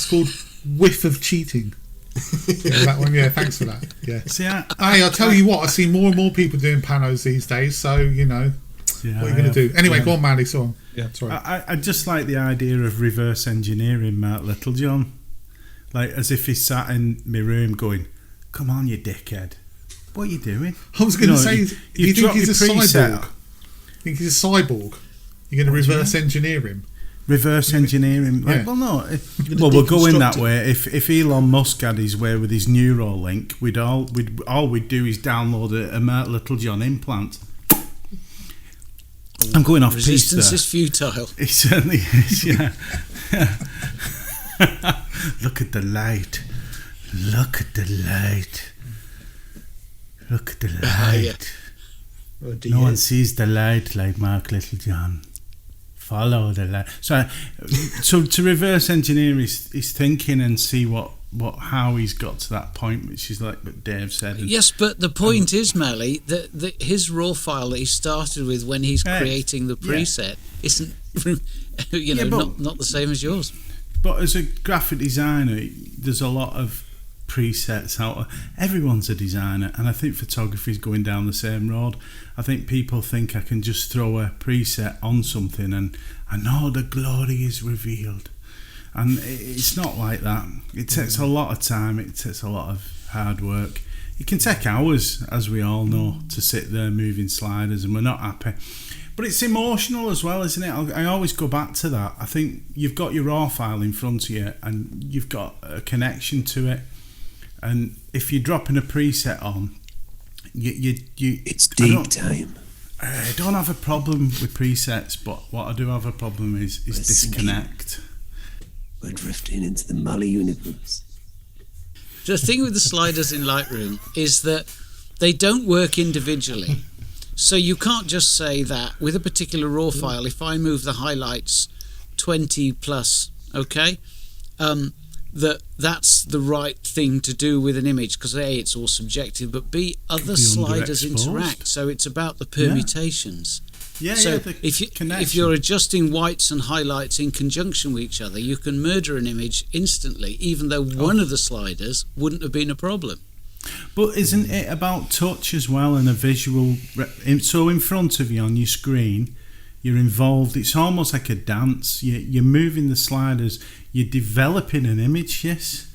called whiff of cheating. Yeah, that one. Yeah, thanks for that. Yeah. See, I'll tell you what, I see more and more people doing panos these days. So what are you going to do? Anyway, go on, Mandy. So on. Yeah. Sorry. I just like the idea of reverse engineering Mark Littlejohn, like as if he sat in my room going, "Come on, you dickhead, what are you doing?" I was going to say, do you think he's a cyborg? preset. Think he's a cyborg? You're going to reverse engineer him? reverse engineering. Like, Yeah. well, no. You're We're going that deconstruct it. way. If Elon Musk had his way with his Neuralink, all we'd do is download a Mert Little John implant. I'm going off Resistance piece is futile. there. It certainly is. Yeah. Look at the light. Look at the light. Look at the light. Oh, No one sees the light like Mark Littlejohn. Follow the light. So to reverse engineer his thinking and see how he's got to that point, which is like what Dave said. Yes, but the point is, Melly, that his raw file that he started with when he's creating the preset isn't, not the same as yours. But as a graphic designer, there's a lot of presets out. Everyone's a designer, and I think photography is going down the same road. I think people think I can just throw a preset on something and I know the glory is revealed, and it's not like that. It takes a lot of time. It takes a lot of hard work. It can take hours, as we all know, to sit there moving sliders, and we're not happy. But it's emotional as well, isn't it? I always go back to that. I think you've got your raw file in front of you and you've got a connection to it. And if you're dropping a preset on, It's deep time. I don't have a problem with presets, but what I do have a problem is disconnect. We're drifting into the Molly universe. The thing with the sliders in Lightroom is that they don't work individually. So you can't just say that with a particular raw file, if I move the highlights 20 plus, okay, that's the right thing to do with an image, because A, it's all subjective, but B, other sliders interact. So it's about the permutations. So if you're adjusting whites and highlights in conjunction with each other, you can murder an image instantly, even though one of the sliders wouldn't have been a problem. But isn't it about touch as well, and a visual? So in front of you on your screen, you're involved. It's almost like a dance. You're moving the sliders. You're developing an image. Yes.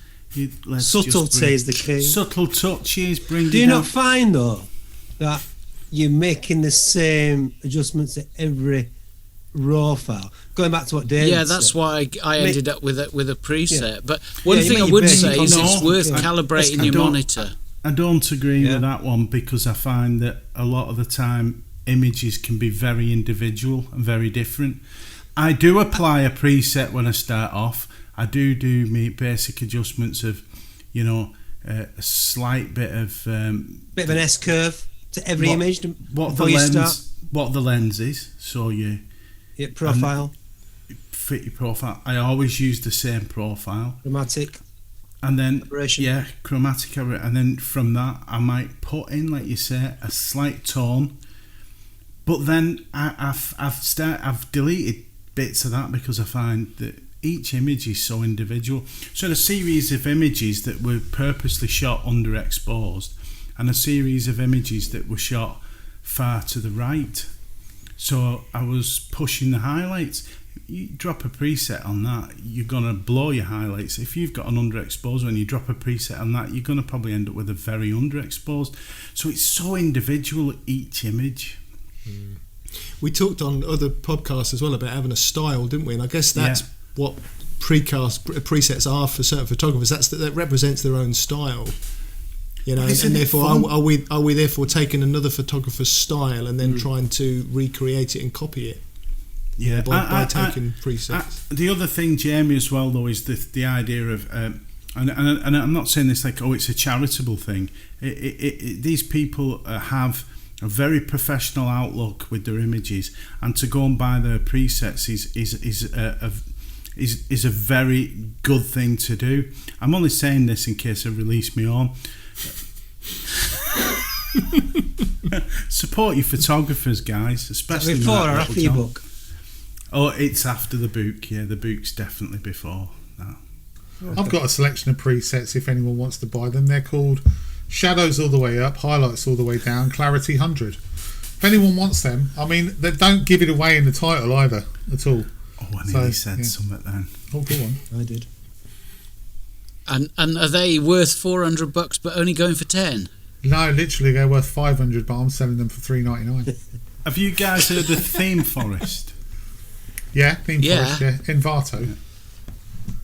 Subtlety is the key. Subtle touches. Do you not find though that you're making the same adjustments to every raw file? Going back to what David said. That's why I ended up with a preset. Yeah. But one thing I would say is it's worth calibrating your monitor. I don't agree with that one, because I find that a lot of the time images can be very individual and very different. I do apply a preset when I start off. I do my basic adjustments of, a slight bit of an S curve to every image. What the lens is. So your profile. Fit your profile. I always use the same profile. Chromatic. And then Aberration. chromatic, and then from that I might put in, like you say, a slight tone. But then I've deleted bits of that, because I find that each image is so individual. So a series of images that were purposely shot underexposed, and a series of images that were shot far to the right. So I was pushing the highlights. You drop a preset on that, you're going to blow your highlights. If you've got an underexposed and you drop a preset on that, you're going to probably end up with a very underexposed. So it's so individual, each image. We talked on other podcasts as well about having a style, didn't we? And I guess that's what presets are for certain photographers. That represents their own style. And therefore, are we therefore taking another photographer's style and then trying to recreate it and copy it? Yeah, by taking presets. The other thing, Jamie, as well, though, is the idea of, and I'm not saying this like, it's a charitable thing. These people have a very professional outlook with their images, and to go and buy their presets is a very good thing to do. I'm only saying this in case I release me on. Support your photographers, guys, especially before or after your book. Oh, it's after the book. Yeah, the book's definitely before that. I've got a selection of presets if anyone wants to buy them. They're called Shadows all the way up, Highlights all the way down, Clarity 100. If anyone wants them, I mean, they don't give it away in the title either at all. Oh, I nearly said something then. Oh, go on. I did. And are they worth $400 but only going for 10? No, literally they're worth $500, but I'm selling them for $3.99. Have you guys heard of Theme Forest? Yeah, theme Yeah. forest, yeah. Envato.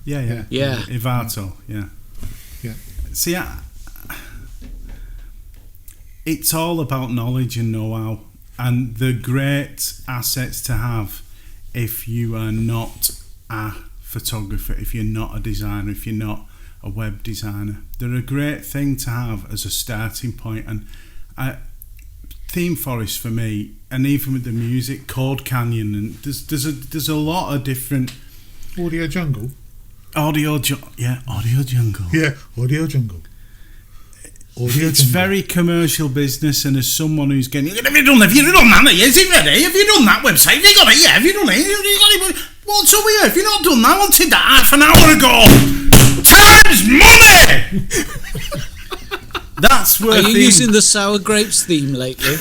Yeah. Ivato, yeah. Yeah. See, it's all about knowledge and know-how, and the great assets to have if you are not a photographer, if you're not a designer, if you're not a web designer. They're a great thing to have as a starting point. And theme forest for me, and even with the music, Chord Canyon, and there's a lot of different Audio Jungle. Audio Jungle. Yeah, Audio Jungle. It's very commercial business, and as someone who's getting, have you done that? Is it ready? Have you done that website? Have you got it? Yeah, have you done it? Have you got it? What's up with you? Have you not done that? I wanted that half an hour ago. Time's money. That's where. Are you using the sour grapes theme lately?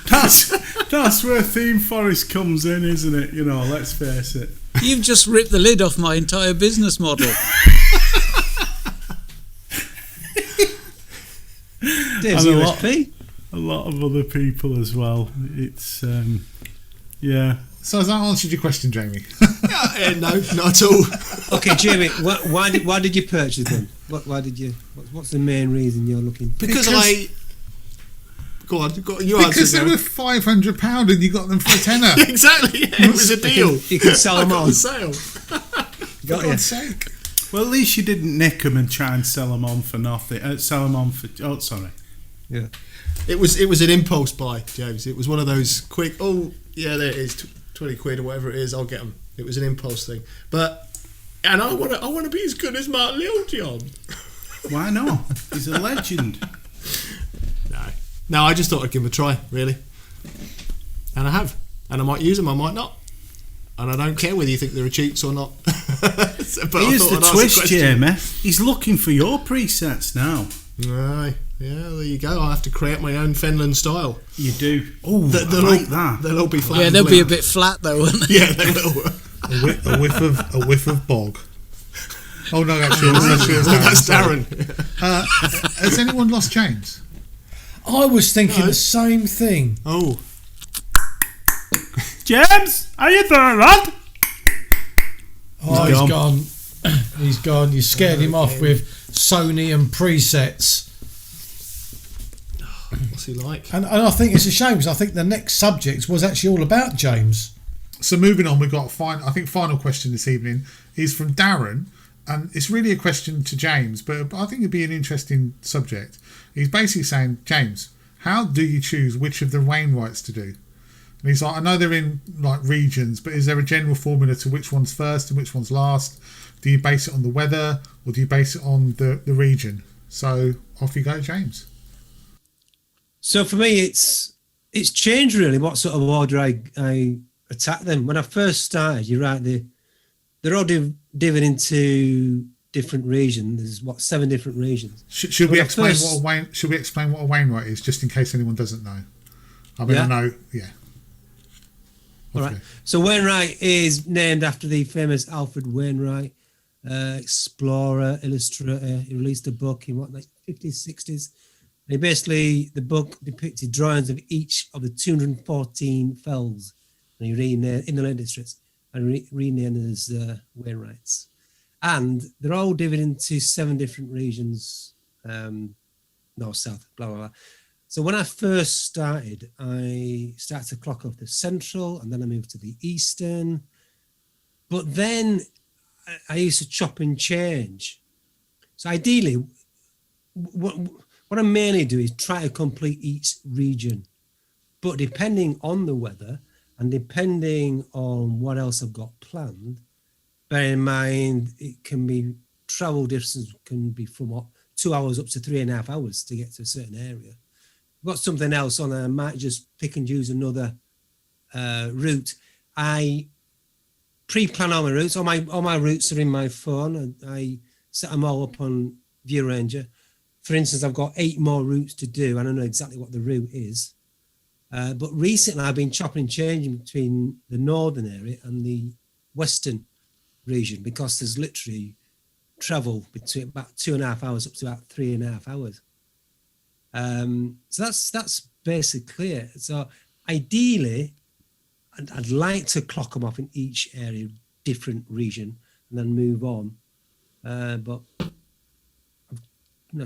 That's where theme forest comes in, isn't it? You know, let's face it. You've just ripped the lid off my entire business model. There's USP. A lot of other people as well. It's yeah. So has that answered your question, Jamie? No, not at all. Okay, Jamie, why did you purchase them? What's the main reason you're looking? Because I. Go on, you answer. Because they were £500 and you got them for a tenner. Exactly, yeah, it was a deal. You can sell them on. Sale. For God's sake. Well, at least you didn't nick them and try and sell them on for nothing. Sell them on for. Oh, sorry. Yeah. It was an impulse buy, James. It was one of those quick. Oh, yeah, there it is. 20 quid or whatever it is. I'll get them. It was an impulse thing, and I want to be as good as Mark Littlejohn. Why not? He's a legend. No, I just thought I'd give them a try, really, and I have, and I might use them, I might not, and I don't care whether you think they're cheats or not. But Here's the twist, Jamie. He's looking for your presets now. Aye. Yeah, there you go. I'll have to create my own Fenland style. You do. Oh, I like that. They'll all be flat. Yeah, they'll be a bit flat though, won't they? Yeah, they will. A whiff of bog. Oh no, actually, that's Darren. Has anyone lost James? I was thinking the same thing. Oh, James, are you there, lad? Oh, he's gone. He's gone. You scared him off with Sony and presets. what's he like? And I think it's a shame because I think the next subject was actually all about James. So moving on, we've got final question this evening is from Darren, and it's really a question to James, but I think it'd be an interesting subject. He's basically saying, James, how do you choose which of the Wainwrights to do? And he's like, I know they're in like regions, but is there a general formula to which one's first and which one's last? Do you base it on the weather or do you base it on the region? So off you go, James. So for me, it's changed really what sort of order I attack them. When I first started, you're right, they're all divided into different regions. There's 7 different regions. Should we explain what a Wainwright is, just in case anyone doesn't know? I mean, yeah. I know, yeah. All right. So Wainwright is named after the famous Alfred Wainwright, explorer, illustrator. He released a book in the 50s, 60s. And the book depicted drawings of each of the 214 fells, and he renamed in the Lake Districts, and renamed as Wainwrights. And they're all divided into 7 different regions, north, south, blah, blah, blah. So when I first started, I started to clock off the central, and then I moved to the eastern. But then I used to chop and change. So ideally, what I mainly do is try to complete each region. But depending on the weather and depending on what else I've got planned, bear in mind, it can be travel distance can be from 2 hours up to 3.5 hours to get to a certain area. I've got something else on, I might just pick and choose another route. I pre-plan all my routes. All my routes are in my phone, and I set them all up on View Ranger. For instance, I've got 8 more routes to do, and I know exactly what the route is. But recently, I've been chopping and changing between the northern area and the western region, because there's literally travel between about 2.5 hours up to about 3.5 hours. So that's basically clear. So ideally, I'd like to clock them off in each area, different region, and then move on. But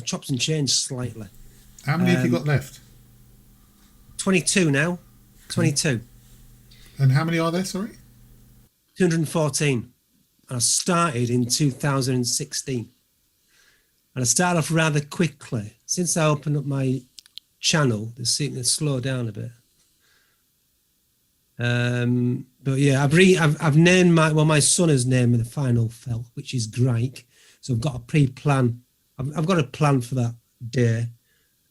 chops and changed slightly. How many have you got left? 22 now. 22. And how many are there, sorry? 214. And I started in 2016. And I started off rather quickly. Since I opened up my channel, they seem to slow down a bit. But yeah, I've named my son has named the final fell, which is Grike. So I've got a pre-plan. I've got a plan for that day.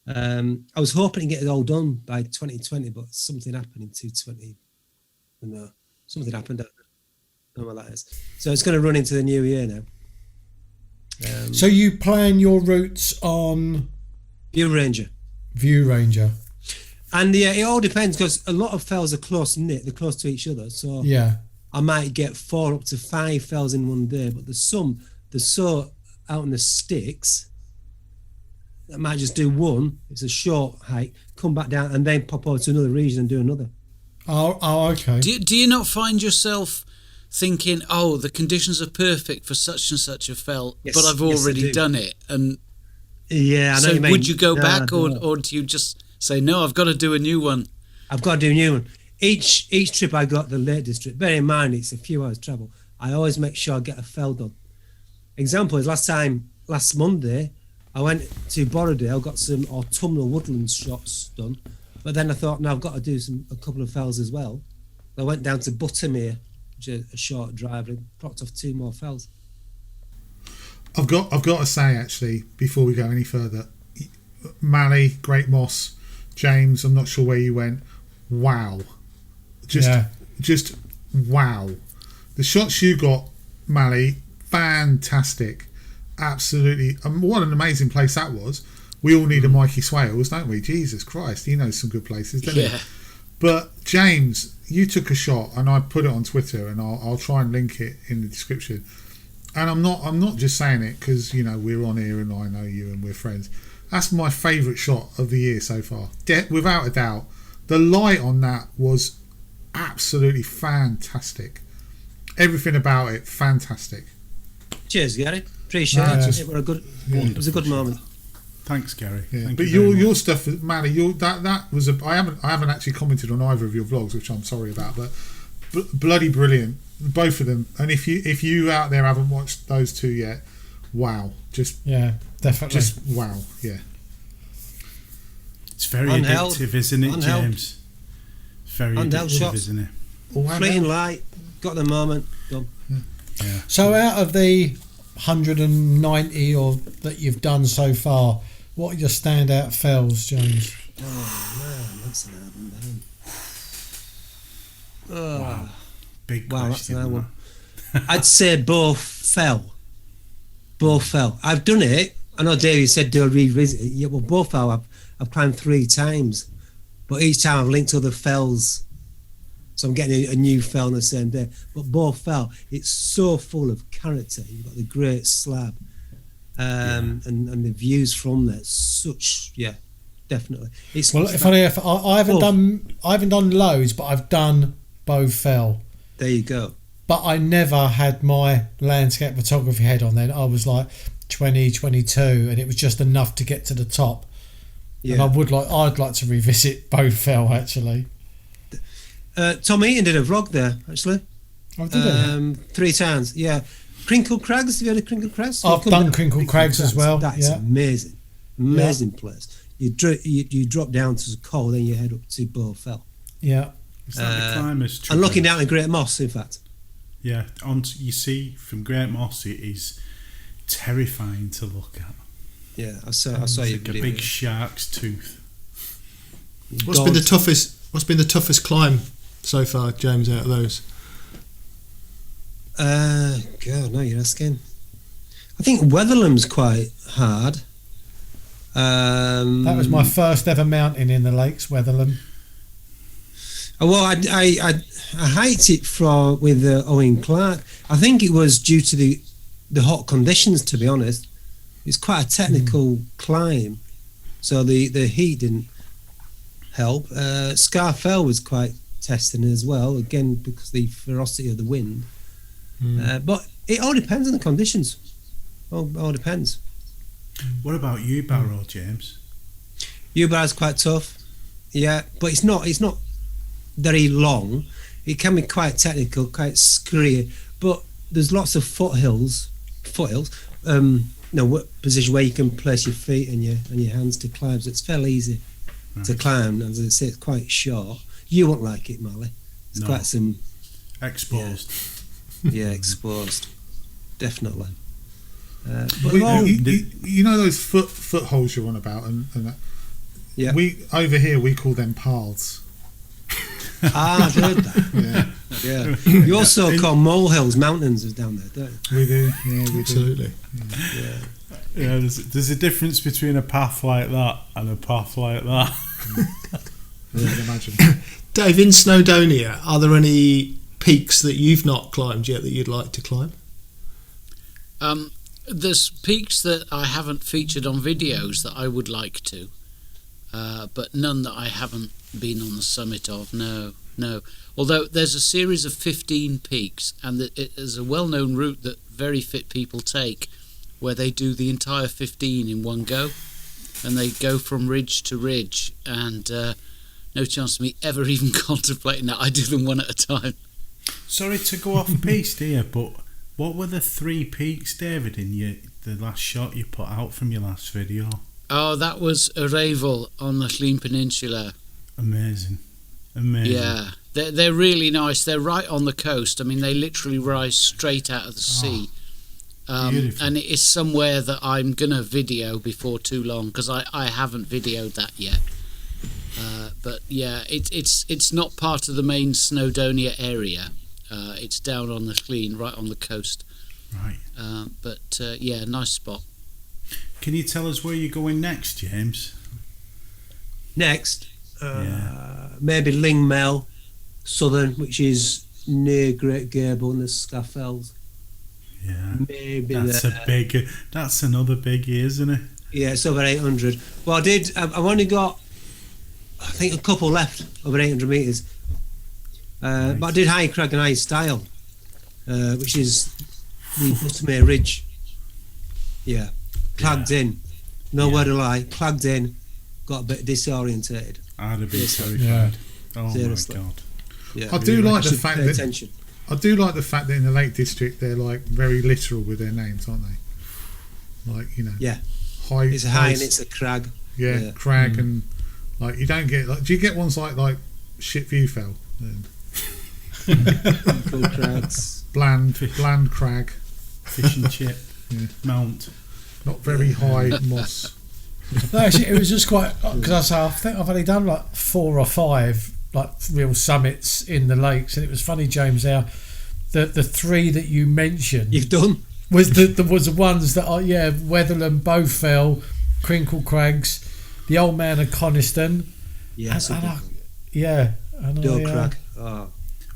I was hoping to get it all done by 2020, but something happened in 2020. No, something happened. I don't know what that is. So it's going to run into the new year now. So you plan your routes on View Ranger. And yeah, it all depends because a lot of fells are close knit, they're close to each other. So yeah, I might get 4 up to 5 fells in one day, but there's some they're so out in the sticks. I might just do one. It's a short hike, come back down, and then pop over to another region and do another. Oh, okay. Do you not find yourself thinking, oh, the conditions are perfect for such and such a fell, Yes, but I've already done it? And yeah, I know so what you mean. would you go No, back, I or don't. do you just say, no, I've got to do a new one? I've got to do a new one. Each trip I got the Lake District, bear in mind it's a few hours travel, I always make sure I get a fell done. Example is last Monday, I went to Borrowdale, got some autumnal woodland shots done, but then I thought, no, I've got to do a couple of fells as well. I went down to Buttermere, which is a short drive, and clocked off 2 more fells. I've got to say, actually, before we go any further, Mally, Great Moss, James, I'm not sure where you went. Wow. Just wow. The shots you got, Mally, fantastic. Absolutely. What an amazing place that was. We all need a Mikey Swales, don't we? Jesus Christ, he knows some good places, doesn't he? But James, you took a shot, and I put it on Twitter, and I'll try and link it in the description. And I'm not just saying it because we're on here and I know you and we're friends. That's my favourite shot of the year so far, without a doubt. The light on that was absolutely fantastic. Everything about it, fantastic. Cheers, Gary. Appreciate it. It was a good moment. Thanks, Gary. Yeah. Thank But you very your much. stuff, Manny, that was I haven't actually commented on either of your vlogs, which I'm sorry about, but bloody brilliant, both of them. And if you out there haven't watched those 2 yet, wow, definitely, just wow, yeah. It's very addictive, isn't it, James? It's very addictive, shots. isn't it? Fleeting light, got the moment, done. Yeah. So out of the 190 or that you've done so far, what are your standout fells, James? Oh man, that's an album. Wow. Big Wow, that's question. an album. I'd say both fell. I've done it. I know David said do a revisit it. Yeah, well, both fell. I've climbed 3 times, but each time I've linked other fells, so I'm getting a new fell on the same day. But both fell. It's so full of character. You've got the Great Slab, and the views from there. Definitely. It's Funny enough, I haven't done loads, but I've done both fell. There you go. But I never had my landscape photography head on then. I was like 20, 22, and it was just enough to get to the top. Yeah. And I'd like to revisit both fell actually. Tom Eaton did a vlog there actually. Oh, did 3 times. Yeah. Crinkle Crags. Have you heard of Crinkle Crags? I've done Crinkle Crags as well. That's amazing place. You drop down to the coal, then you head up to Bow Fell. Yeah. Is that the climbers trip? And looking down at Great Moss, in fact. Yeah, you see from Great Moss, it is terrifying to look at. Yeah, I saw you. Like a big shark's tooth. What's been the toughest climb so far, James, out of those? God, no, you're asking. I think Weatherlam's quite hard. That was my first ever mountain in the lakes, Weatherlam. Well, I hiked it with Owen Clark. I think it was due to the hot conditions, to be honest. It's quite a technical climb, so the heat didn't help. Scarfell was quite testing as well, again because of the ferocity of the wind. But it all depends on the conditions. All depends. What about U-barrel, James? U-bar's quite tough, yeah, but it's not very long. It can be quite technical, quite scurry, but there's lots of foothills, position where you can place your feet and your hands to climb. So it's fairly easy to climb. As I say, it's quite short. You won't like it, Molly. It's quite some exposed. Yeah, exposed, definitely. You know those footholds you're on about, and that. Yeah. We over here we call them paths. I've heard that. Yeah. You also call molehills mountains down there, don't you? We do. Yeah, we Absolutely. do. Yeah, there's a difference between a path like that and a path like that. I can imagine. Dave, in Snowdonia, are there any peaks that you've not climbed yet that you'd like to climb? There's peaks that I haven't featured on videos that I would like to, but none that I haven't been on the summit of. No. Although there's a series of 15 peaks, and it is a well-known route that very fit people take, where they do the entire 15 in one go, and they go from ridge to ridge, and no chance of me ever even contemplating that. I do them one at a time. Sorry to go off piste here, but what were the 3 peaks, David, in the last shot you put out from your last video? Oh, that was Arrival on the Llŷn Peninsula. Amazing. Yeah, they're really nice. They're right on the coast. I mean, they literally rise straight out of the sea. And it is somewhere that I'm gonna video before too long, because I haven't videoed that yet. But yeah, it's not part of the main Snowdonia area. It's down on the Llŷn, right on the coast. Right. But yeah, nice spot. Can you tell us where you're going next, James? Next, maybe Lingmel, Southern, which is near Great Gable and the Scaffells. Yeah, maybe that's another biggie, isn't it? Yeah, it's over 800. Well, I've only got, I think, a couple left over 800 metres. But I did High Crag and High Style, which is the Buttermere Ridge. Yeah, clagged in. No word of lie, clagged in. Got a bit disorientated. I'd have been terrified. Yeah. Oh Seriously. my god. Yeah, I do like the should fact pay that attention. I do like the fact that in the Lake District they're like very literal with their names, aren't they? Like, you know. Yeah. High. It's a high and it's a crag. Yeah, crag and like you don't get like. Do you get ones like Shit View Fell? Cool crags. Bland crag. Fish and chip. Mount. Not very high moss. No, actually, it was just quite, because I think I've only done like 4 or 5 like real summits in the lakes, and it was funny, James, how the 3 that you mentioned You've done was the ones that are Weatherland, Bowfell, Crinkle Crags, the Old Man of Coniston. Yeah, Dale crag.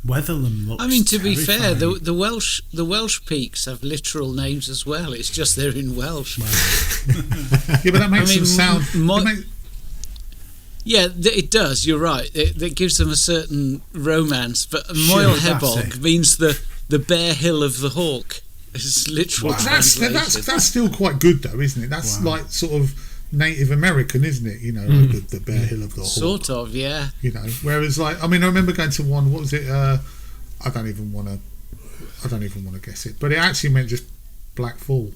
Weatherland looks. I mean, to be fair, terrifying. the Welsh peaks have literal names as well. It's just they're in Welsh. Yeah, but that makes them sound. Yeah, it does. You're right. It gives them a certain romance. But Moyle Hebog means the bare hill of the hawk. It's literal. Wow. That's still quite good though, isn't it? That's like sort of Native American, isn't it? You know, like the bare hill of the hawk. Sort of, yeah. You know, whereas like I remember going to one. What was it? I don't even want to guess it, but it actually meant just Black Fall.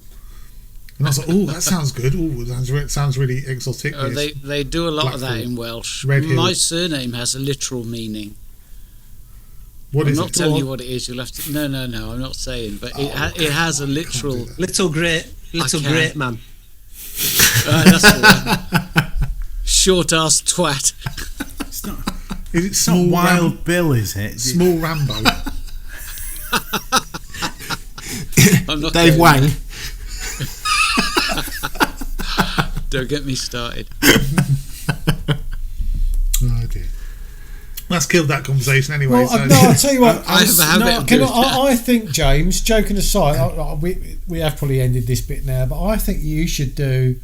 And I was like, oh, that sounds good. Oh, that sounds really exotic. They do a lot of that in Welsh. Red Hill. My surname has a literal meaning. I'm not telling you what it is. You'll have to. No. I'm not saying, but it has a literal. Little great man. That's the one. Short ass twat. It's not. Is it It's not Wild Bill, is it? Small Rambo. I'm not Dave Wang. Don't get me started. Oh dear. Let's kill that conversation anyway. Well, no, I'll tell you what. I have a habit of doing that. I think, James, joking aside, we have probably ended this bit now, but I think you should do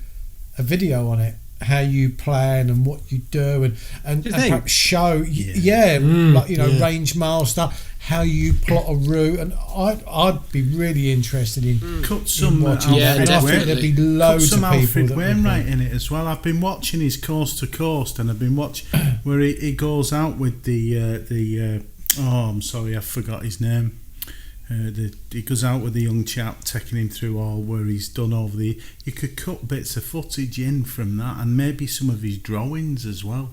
a video on it how you plan and what you do, and Do you think? perhaps show, like range master, how you plot a route, and I'd be really interested in Cut some watching that. And I think there'd be loads of people Alfred that would Wainwright be. in it as well. I've been watching his Coast to Coast, and I've been watching where he goes out with the I'm sorry, I forgot his name. He goes out with the young chap, taking him through all where he's done over the. You could cut bits of footage in from that, and maybe some of his drawings as well.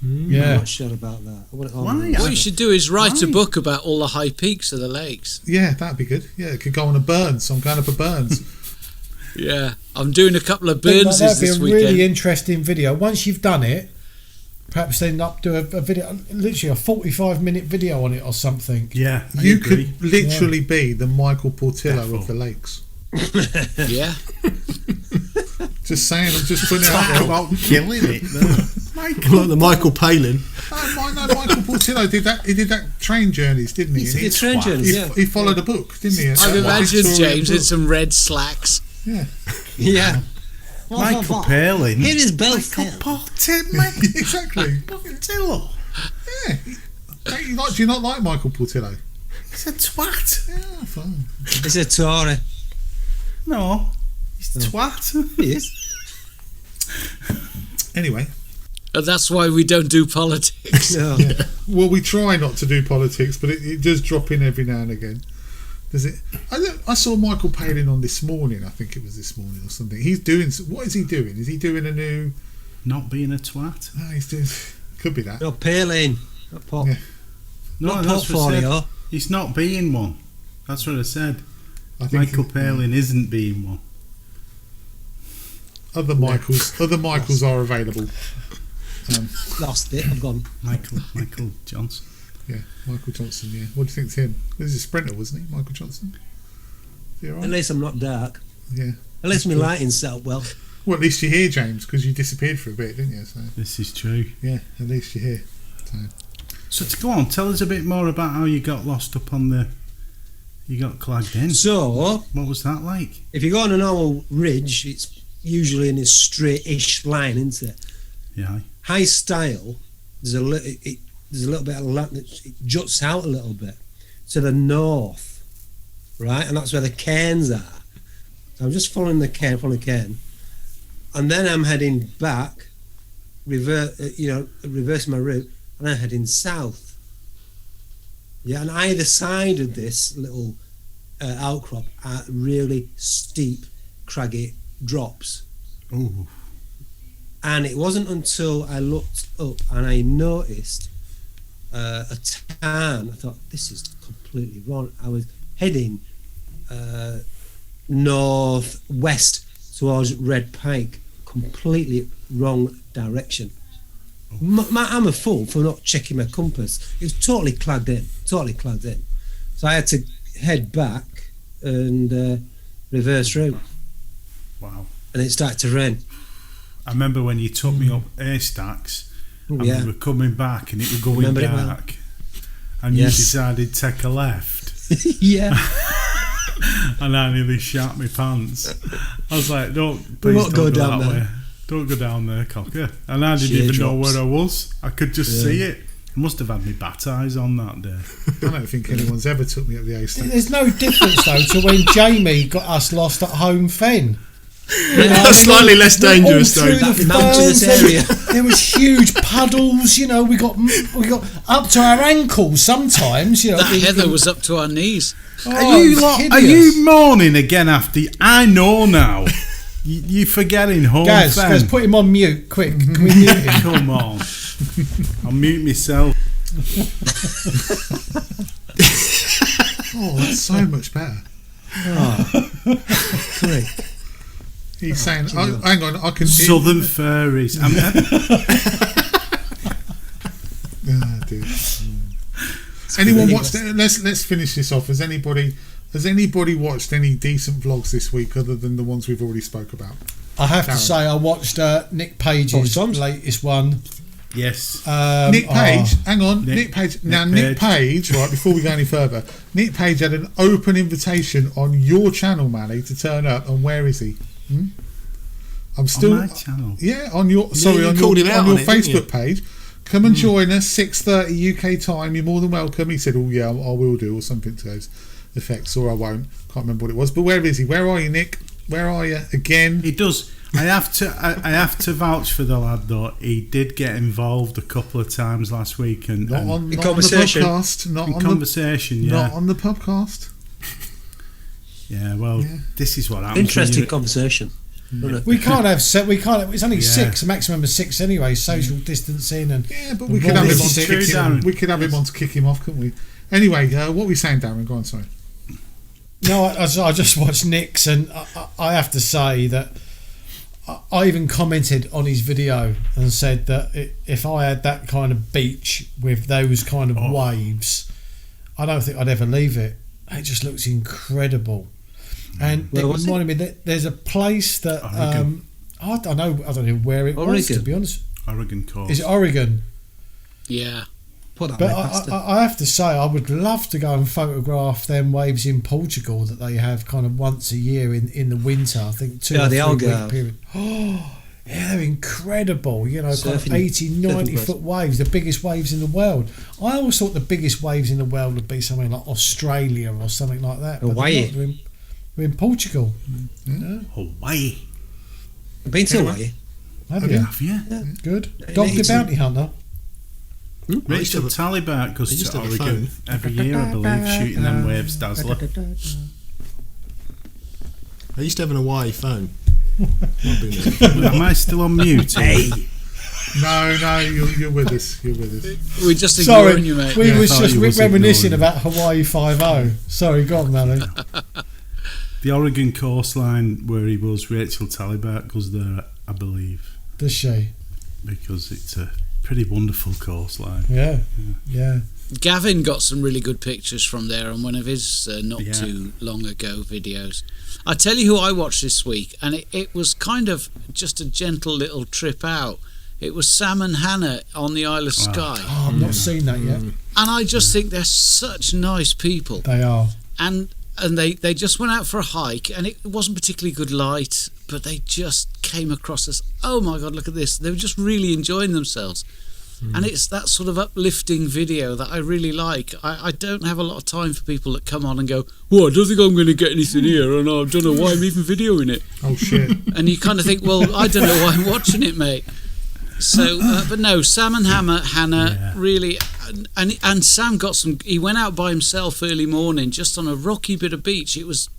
I'm not sure about that. Why? What you should do is write a book about all the high peaks of the lakes. Yeah, that'd be good. Yeah, it could go on a Burns. So I'm going up a Burns. Yeah, I'm doing a couple of I think Burnses that'd be this a weekend. really interesting video. Once you've done it, perhaps then do a video, literally a 45-minute video on it or something. Yeah, I You agree. could literally be the Michael Portillo Defo. of the lakes. Yeah. Just saying, I'm just putting it out Talk there. about killing it. Michael. Like the Michael Palin. No, Michael Portillo did that. He did that train journeys, didn't he? The train journeys, yeah. He followed a book, didn't he? I've imagined James in some red slacks. Yeah, Yeah. Michael Palin. Here is Bill Michael Phil. Portillo. exactly. Portillo. Yeah. Do you not like Michael Portillo? He's a twat. Yeah, fine. It's a Tory. No, he's twat. He is. Anyway, And that's why we don't do politics. No. well, we try not to do politics, but it does drop in every now and again. Does it? I saw Michael Palin on This Morning. I think it was This Morning or something. He's doing. What is he doing? Is he doing a new? Not being a twat. No, he's doing. Could be that. No, Palin. Not pop. Yeah. No, Not that's what I said. portfolio. He's not being one. That's what I said. I think Michael Palin isn't being one. Other Michaels are available. Lost it. I'm gone. Michael Johnson. Yeah, Michael Johnson. Yeah. What do you think's him? This is a sprinter, wasn't he, Michael Johnson? Is he all right? At least I'm not dark. Yeah. At least my lighting's set up well. Well, at least you're here, James, because you disappeared for a bit, didn't you? So This is true. yeah, at least you're here. So to go on, tell us a bit more about how you got lost up on the. You got clagged in. So, What was that like? if you go on a normal ridge, it's usually in a straight-ish line, isn't it? Yeah. High style, there's a little bit of land that it juts out a little bit to the north, right? And that's where the cairns are. So I'm just following the cairn, and then I'm heading back, reversing my route, and I'm heading south. Yeah, and either side of this little outcrop are really steep, craggy drops. Ooh. And it wasn't until I looked up and I noticed a tarn. I thought, this is completely wrong. I was heading northwest towards Red Pike, completely wrong direction. I'm a fool for not checking my compass. It was totally clagged in. So I had to head back and reverse route. Wow. And it started to rain. I remember when you took me up Haystacks and Yeah. we were coming back and it was going Remember it well. dark. And Yes. you decided to take a left. Yeah. And I nearly shat my pants. I was like, won't please don't go go down that there. way. Don't go down there, cocker. And I didn't Sheer even know drops. where I was. I could just see it. I must have had my bat eyes on that day. I don't think anyone's ever took me up the A-stack. There's no difference though to when Jamie got us lost at Home Fen. That's slightly less dangerous all though. through the mountainous ferns, area. There was huge puddles. We got up to our ankles sometimes. That heather was up to our knees. Are you mourning again after? I know now. You're forgetting home. Gaz, put him on mute, quick. Can we mute him? Come on. I'll mute myself. Oh, that's so much better. Great. He's saying, hang on, I can... Southern furries. Dude. Anyone watched it? Let's finish this off. Has anybody watched any decent vlogs this week other than the ones we've already spoke about? I have to Darren. say, I watched Nick Page's latest one. Yes. Nick Page, hang on, Nick Page. Now, Nick Page. Page, right, before we go any further, Nick Page had an open invitation on your channel, Manny, to turn up, and where is he? I'm still on my channel. Yeah, on your you on called your, him out on your on it, didn't you? Facebook page. Come and join us 6:30 UK time. You're more than welcome. He said, "Oh yeah, I will do," or something to those effects, or I won't. Can't remember what it was. But where is he? Where are you, Nick? Where are you again? He does. I have to vouch for the lad though. He did get involved a couple of times last week, and Not on the conversation. podcast. Not in on conversation. Not on the Pubcast. Yeah. Well, this is what happens. Interesting conversation. We can't have set. We can't. It's only 6, a maximum of 6 anyway. Social distancing and Yeah, but we could have him on to True, kick him. Darren. We could have him on to kick him off, couldn't we? Anyway, what were we saying, Darren? Go on, sorry. no. I just watched Nick's, and I have to say that I even commented on his video and said that if I had that kind of beach with those kind of waves, I don't think I'd ever leave it. It just looks incredible. And it reminded me that there's a place that Oregon. I don't know where it was, to be honest. Oregon course. Is it Oregon? Yeah. Put that But way past it. I have to say, I would love to go and photograph them waves in Portugal that they have kind of once a year in the winter. I think 2 or 3 the week Algarve. period. Oh, yeah, they're incredible. You know, kind of Surfing. 80, 90 Surfing foot waves, the biggest waves in the world. I always thought the biggest waves in the world would be something like Australia or something like that. But Hawaii. they're not. We're in Portugal. Hawaii. Been to Hawaii. Have you? Have you? Good. Dog the bounty hunter. Rachel Talibert goes used to to have a Oregon phone. every year, I believe, shooting them waves, Dazzler. I used to have an Hawaii phone. I've been there. Am I still on mute? Hey. No, you're with us. You're with us. We're just Sorry, ignoring you, mate. we Yeah, was I thought just you was reminiscing ignoring about Hawaii 5-0. Sorry, go on, Melly. The Oregon coastline where he was, Rachel Talibert goes there, I believe, Does she? because it's a pretty wonderful coastline. Yeah. Gavin got some really good pictures from there on one of his not Yeah. too long ago videos. I tell you who I watched this week, and it was kind of just a gentle little trip out. It was Sam and Hannah on the Isle of Skye. Oh, I've not seen that yet. And I just think they're such nice people. They are. And they just went out for a hike, and it wasn't particularly good light, but they just came across as, oh my God, look at this. They were just really enjoying themselves. And it's that sort of uplifting video that I really like. I don't have a lot of time for people that come on and go, well, I don't think I'm going to get anything here, and I don't know why I'm even videoing it. Oh shit. And you kind of think, well, I don't know why I'm watching it, mate. So, but no, Sam and Hannah really, and Sam got some. He went out by himself early morning, just on a rocky bit of beach. It was,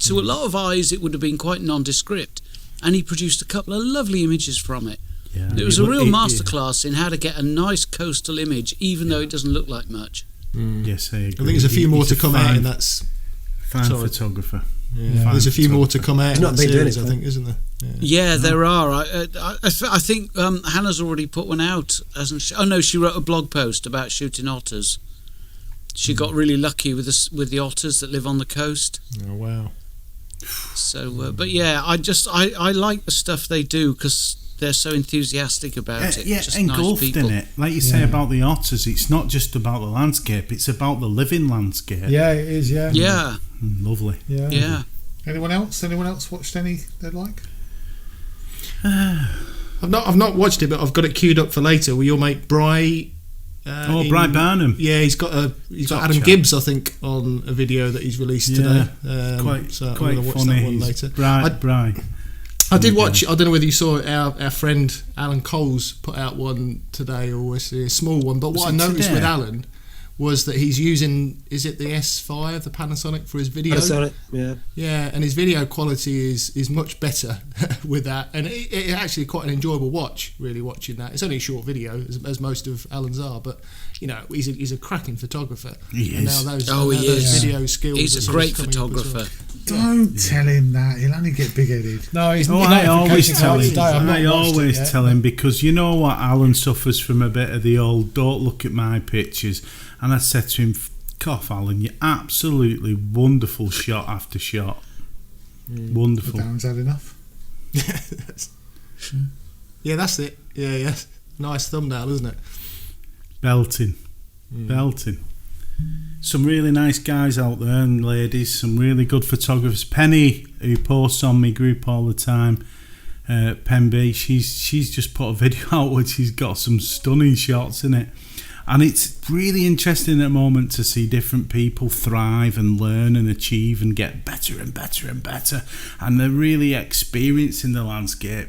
to a lot of eyes, it would have been quite nondescript, and he produced a couple of lovely images from it. Yeah. It was a real masterclass in how to get a nice coastal image, even though it doesn't look like much. Yes, I agree. I think there's a few more to come out, and that's fine sorry. photographer. Yeah. There's a few more to come out in not that been doing series, it, I think, isn't there? Yeah, there are. I think Hannah's already put one out, hasn't she? Oh no, she wrote a blog post about shooting otters. She got really lucky with the otters that live on the coast. Oh wow! So, but yeah, I like the stuff they do because they're so enthusiastic about it. Yeah, Just engulfed nice people. in it. Like you say about the otters, it's not just about the landscape; it's about the living landscape. Yeah, it is. Yeah. Yeah, Lovely. yeah. Anyone else watched any they like? I've not watched it, but I've got it queued up for later. With your mate Bry. Bry Barnum. Yeah, he's got Adam chap. Gibbs, I think, on a video that he's released today. Quite so I'm quite gonna watch funny. that one later. Bry. I did watch. I don't know whether you saw it, our friend Alan Coles put out one today, or was it a small one. But Was what I it noticed today? with Alan was that he's using, is it the S5, the Panasonic, for his video? Panasonic, yeah. Yeah, and his video quality is much better with that, and it actually quite an enjoyable watch. Really watching that. It's only a short video, as most of Alan's are, but you know he's a cracking photographer. He And is. now those, Oh, he those is. video skills. He's are a sort great of coming up as well. photographer. Don't tell him that. He'll only get big-headed. No, he's Oh, not. I always tell him. Today. I've not I watched it always yet, tell him, because you know what, Alan suffers from a bit of the old "don't look at my pictures," and I said to him, "Cough, Alan, you're absolutely wonderful shot after shot, wonderful." Darren's had enough. Yeah, that's it. Yeah. Nice thumbnail, isn't it? Belting. Some really nice guys out there and ladies, some really good photographers. Penny, who posts on my group all the time, Pemby, she's just put a video out which she's got some stunning shots in it, and it's really interesting at the moment to see different people thrive and learn and achieve and get better and better and better, and they're really experiencing the landscape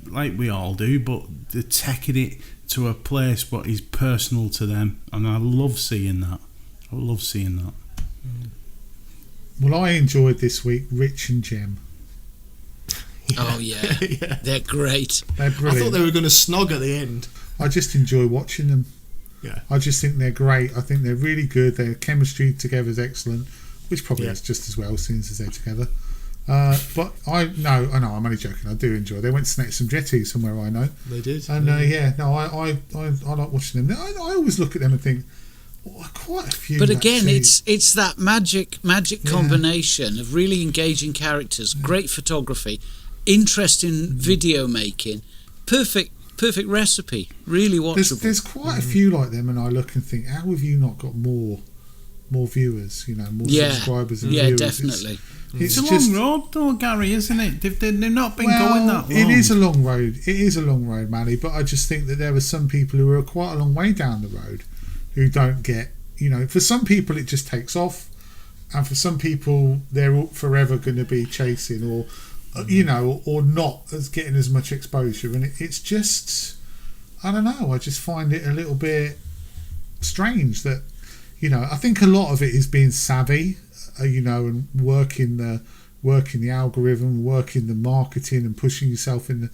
like we all do, but they're taking it to a place what is personal to them, and I love seeing that. Well, I enjoyed this week Rich and Jem. Oh yeah, they're great. They're I brilliant. thought they were going to snog at the end. I just enjoy watching them. Yeah. I just think they're great. I think they're really good. Their chemistry together is excellent, which probably is just as well since they're together. But I know, I'm only joking. I do enjoy. They went to snatch some jetties somewhere, I know. They did. And I like watching them. I always look at them and think, quite a few. But again, it's that magic combination of really engaging characters, great photography, interesting video making, perfect recipe, really watchable. There's quite a few like them, and I look and think, how have you not got more viewers? More subscribers and viewers. Definitely. It's a long road though, Gary, isn't it? They've not been going that long. It is a long road. It is a long road, Manny. But I just think that there are some people who are quite a long way down the road who don't get. For some people it just takes off, and for some people they're forever going to be chasing or not as getting as much exposure, and it's just, I don't know, I just find it a little bit strange that I think a lot of it is being savvy, and working the algorithm, working the marketing, and pushing yourself in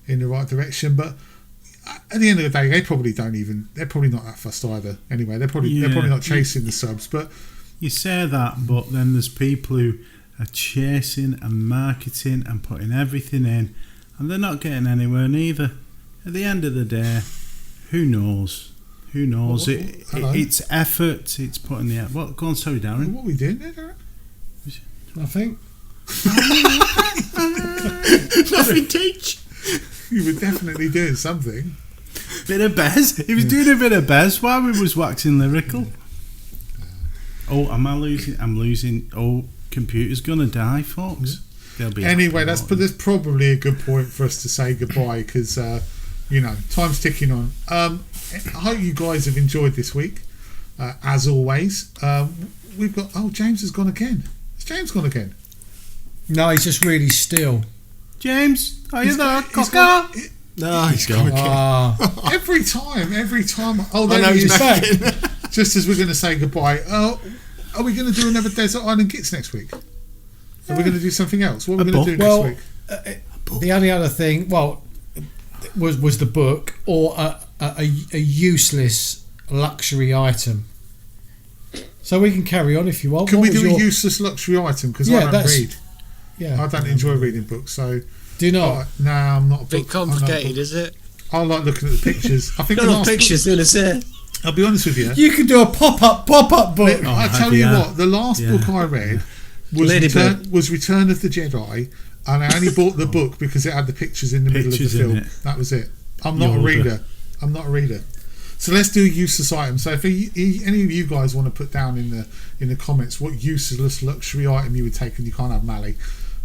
the right direction. But at the end of the day, they're probably not that fussed either. Anyway, they're probably not chasing the subs. But you say that, but then there's people who are chasing and marketing and putting everything in, and they're not getting anywhere neither. At the end of the day, who knows? It's effort. It's putting the effort. Go on, sorry, Darren. What are we doing there, Darren? Nothing. Nothing, teach. You were definitely doing something. Bit of Bez. He was doing a bit of Bez while we was waxing lyrical. Oh, am I losing? I'm losing. Oh, computer's gonna die, folks. Anyway, that's probably a good point for us to say goodbye, because time's ticking on. I hope you guys have enjoyed this week. As always, we've got. Oh, James has gone again. Has James gone again? No, he's just really still. James, are you there? No, he's gone again. Every time. Oh, I know he's back. Just as we're going to say goodbye. Are we going to do another Desert Island Gits next week? Are we going to do something else? What are we going to do next week? The only other thing, was the book, or a useless luxury item. So we can carry on if you want. Can we do a useless luxury item? Because I don't read. Yeah, I don't enjoy reading books. So do you not? No, I'm not. Bit complicated, is it? I like looking at the pictures. I think Not pictures, going to say. I'll be honest with you. You could do a pop-up book. I tell you what, the last book I read was Return of the Jedi, and I only bought the book because it had the pictures in the middle of the film. That was it. I'm not a reader. So let's do useless items. So if any of you guys want to put down in the comments what useless luxury item you would take, and you can't have Mally,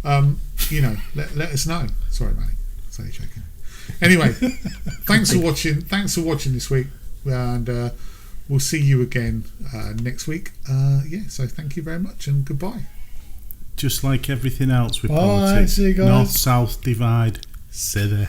let us know. Sorry, Mally. It's only joking. Anyway, thanks for watching. Thanks for watching this week, and we'll see you again next week. So thank you very much, and goodbye. Just like everything else with Bye, politics, see you guys. North-South divide, silly.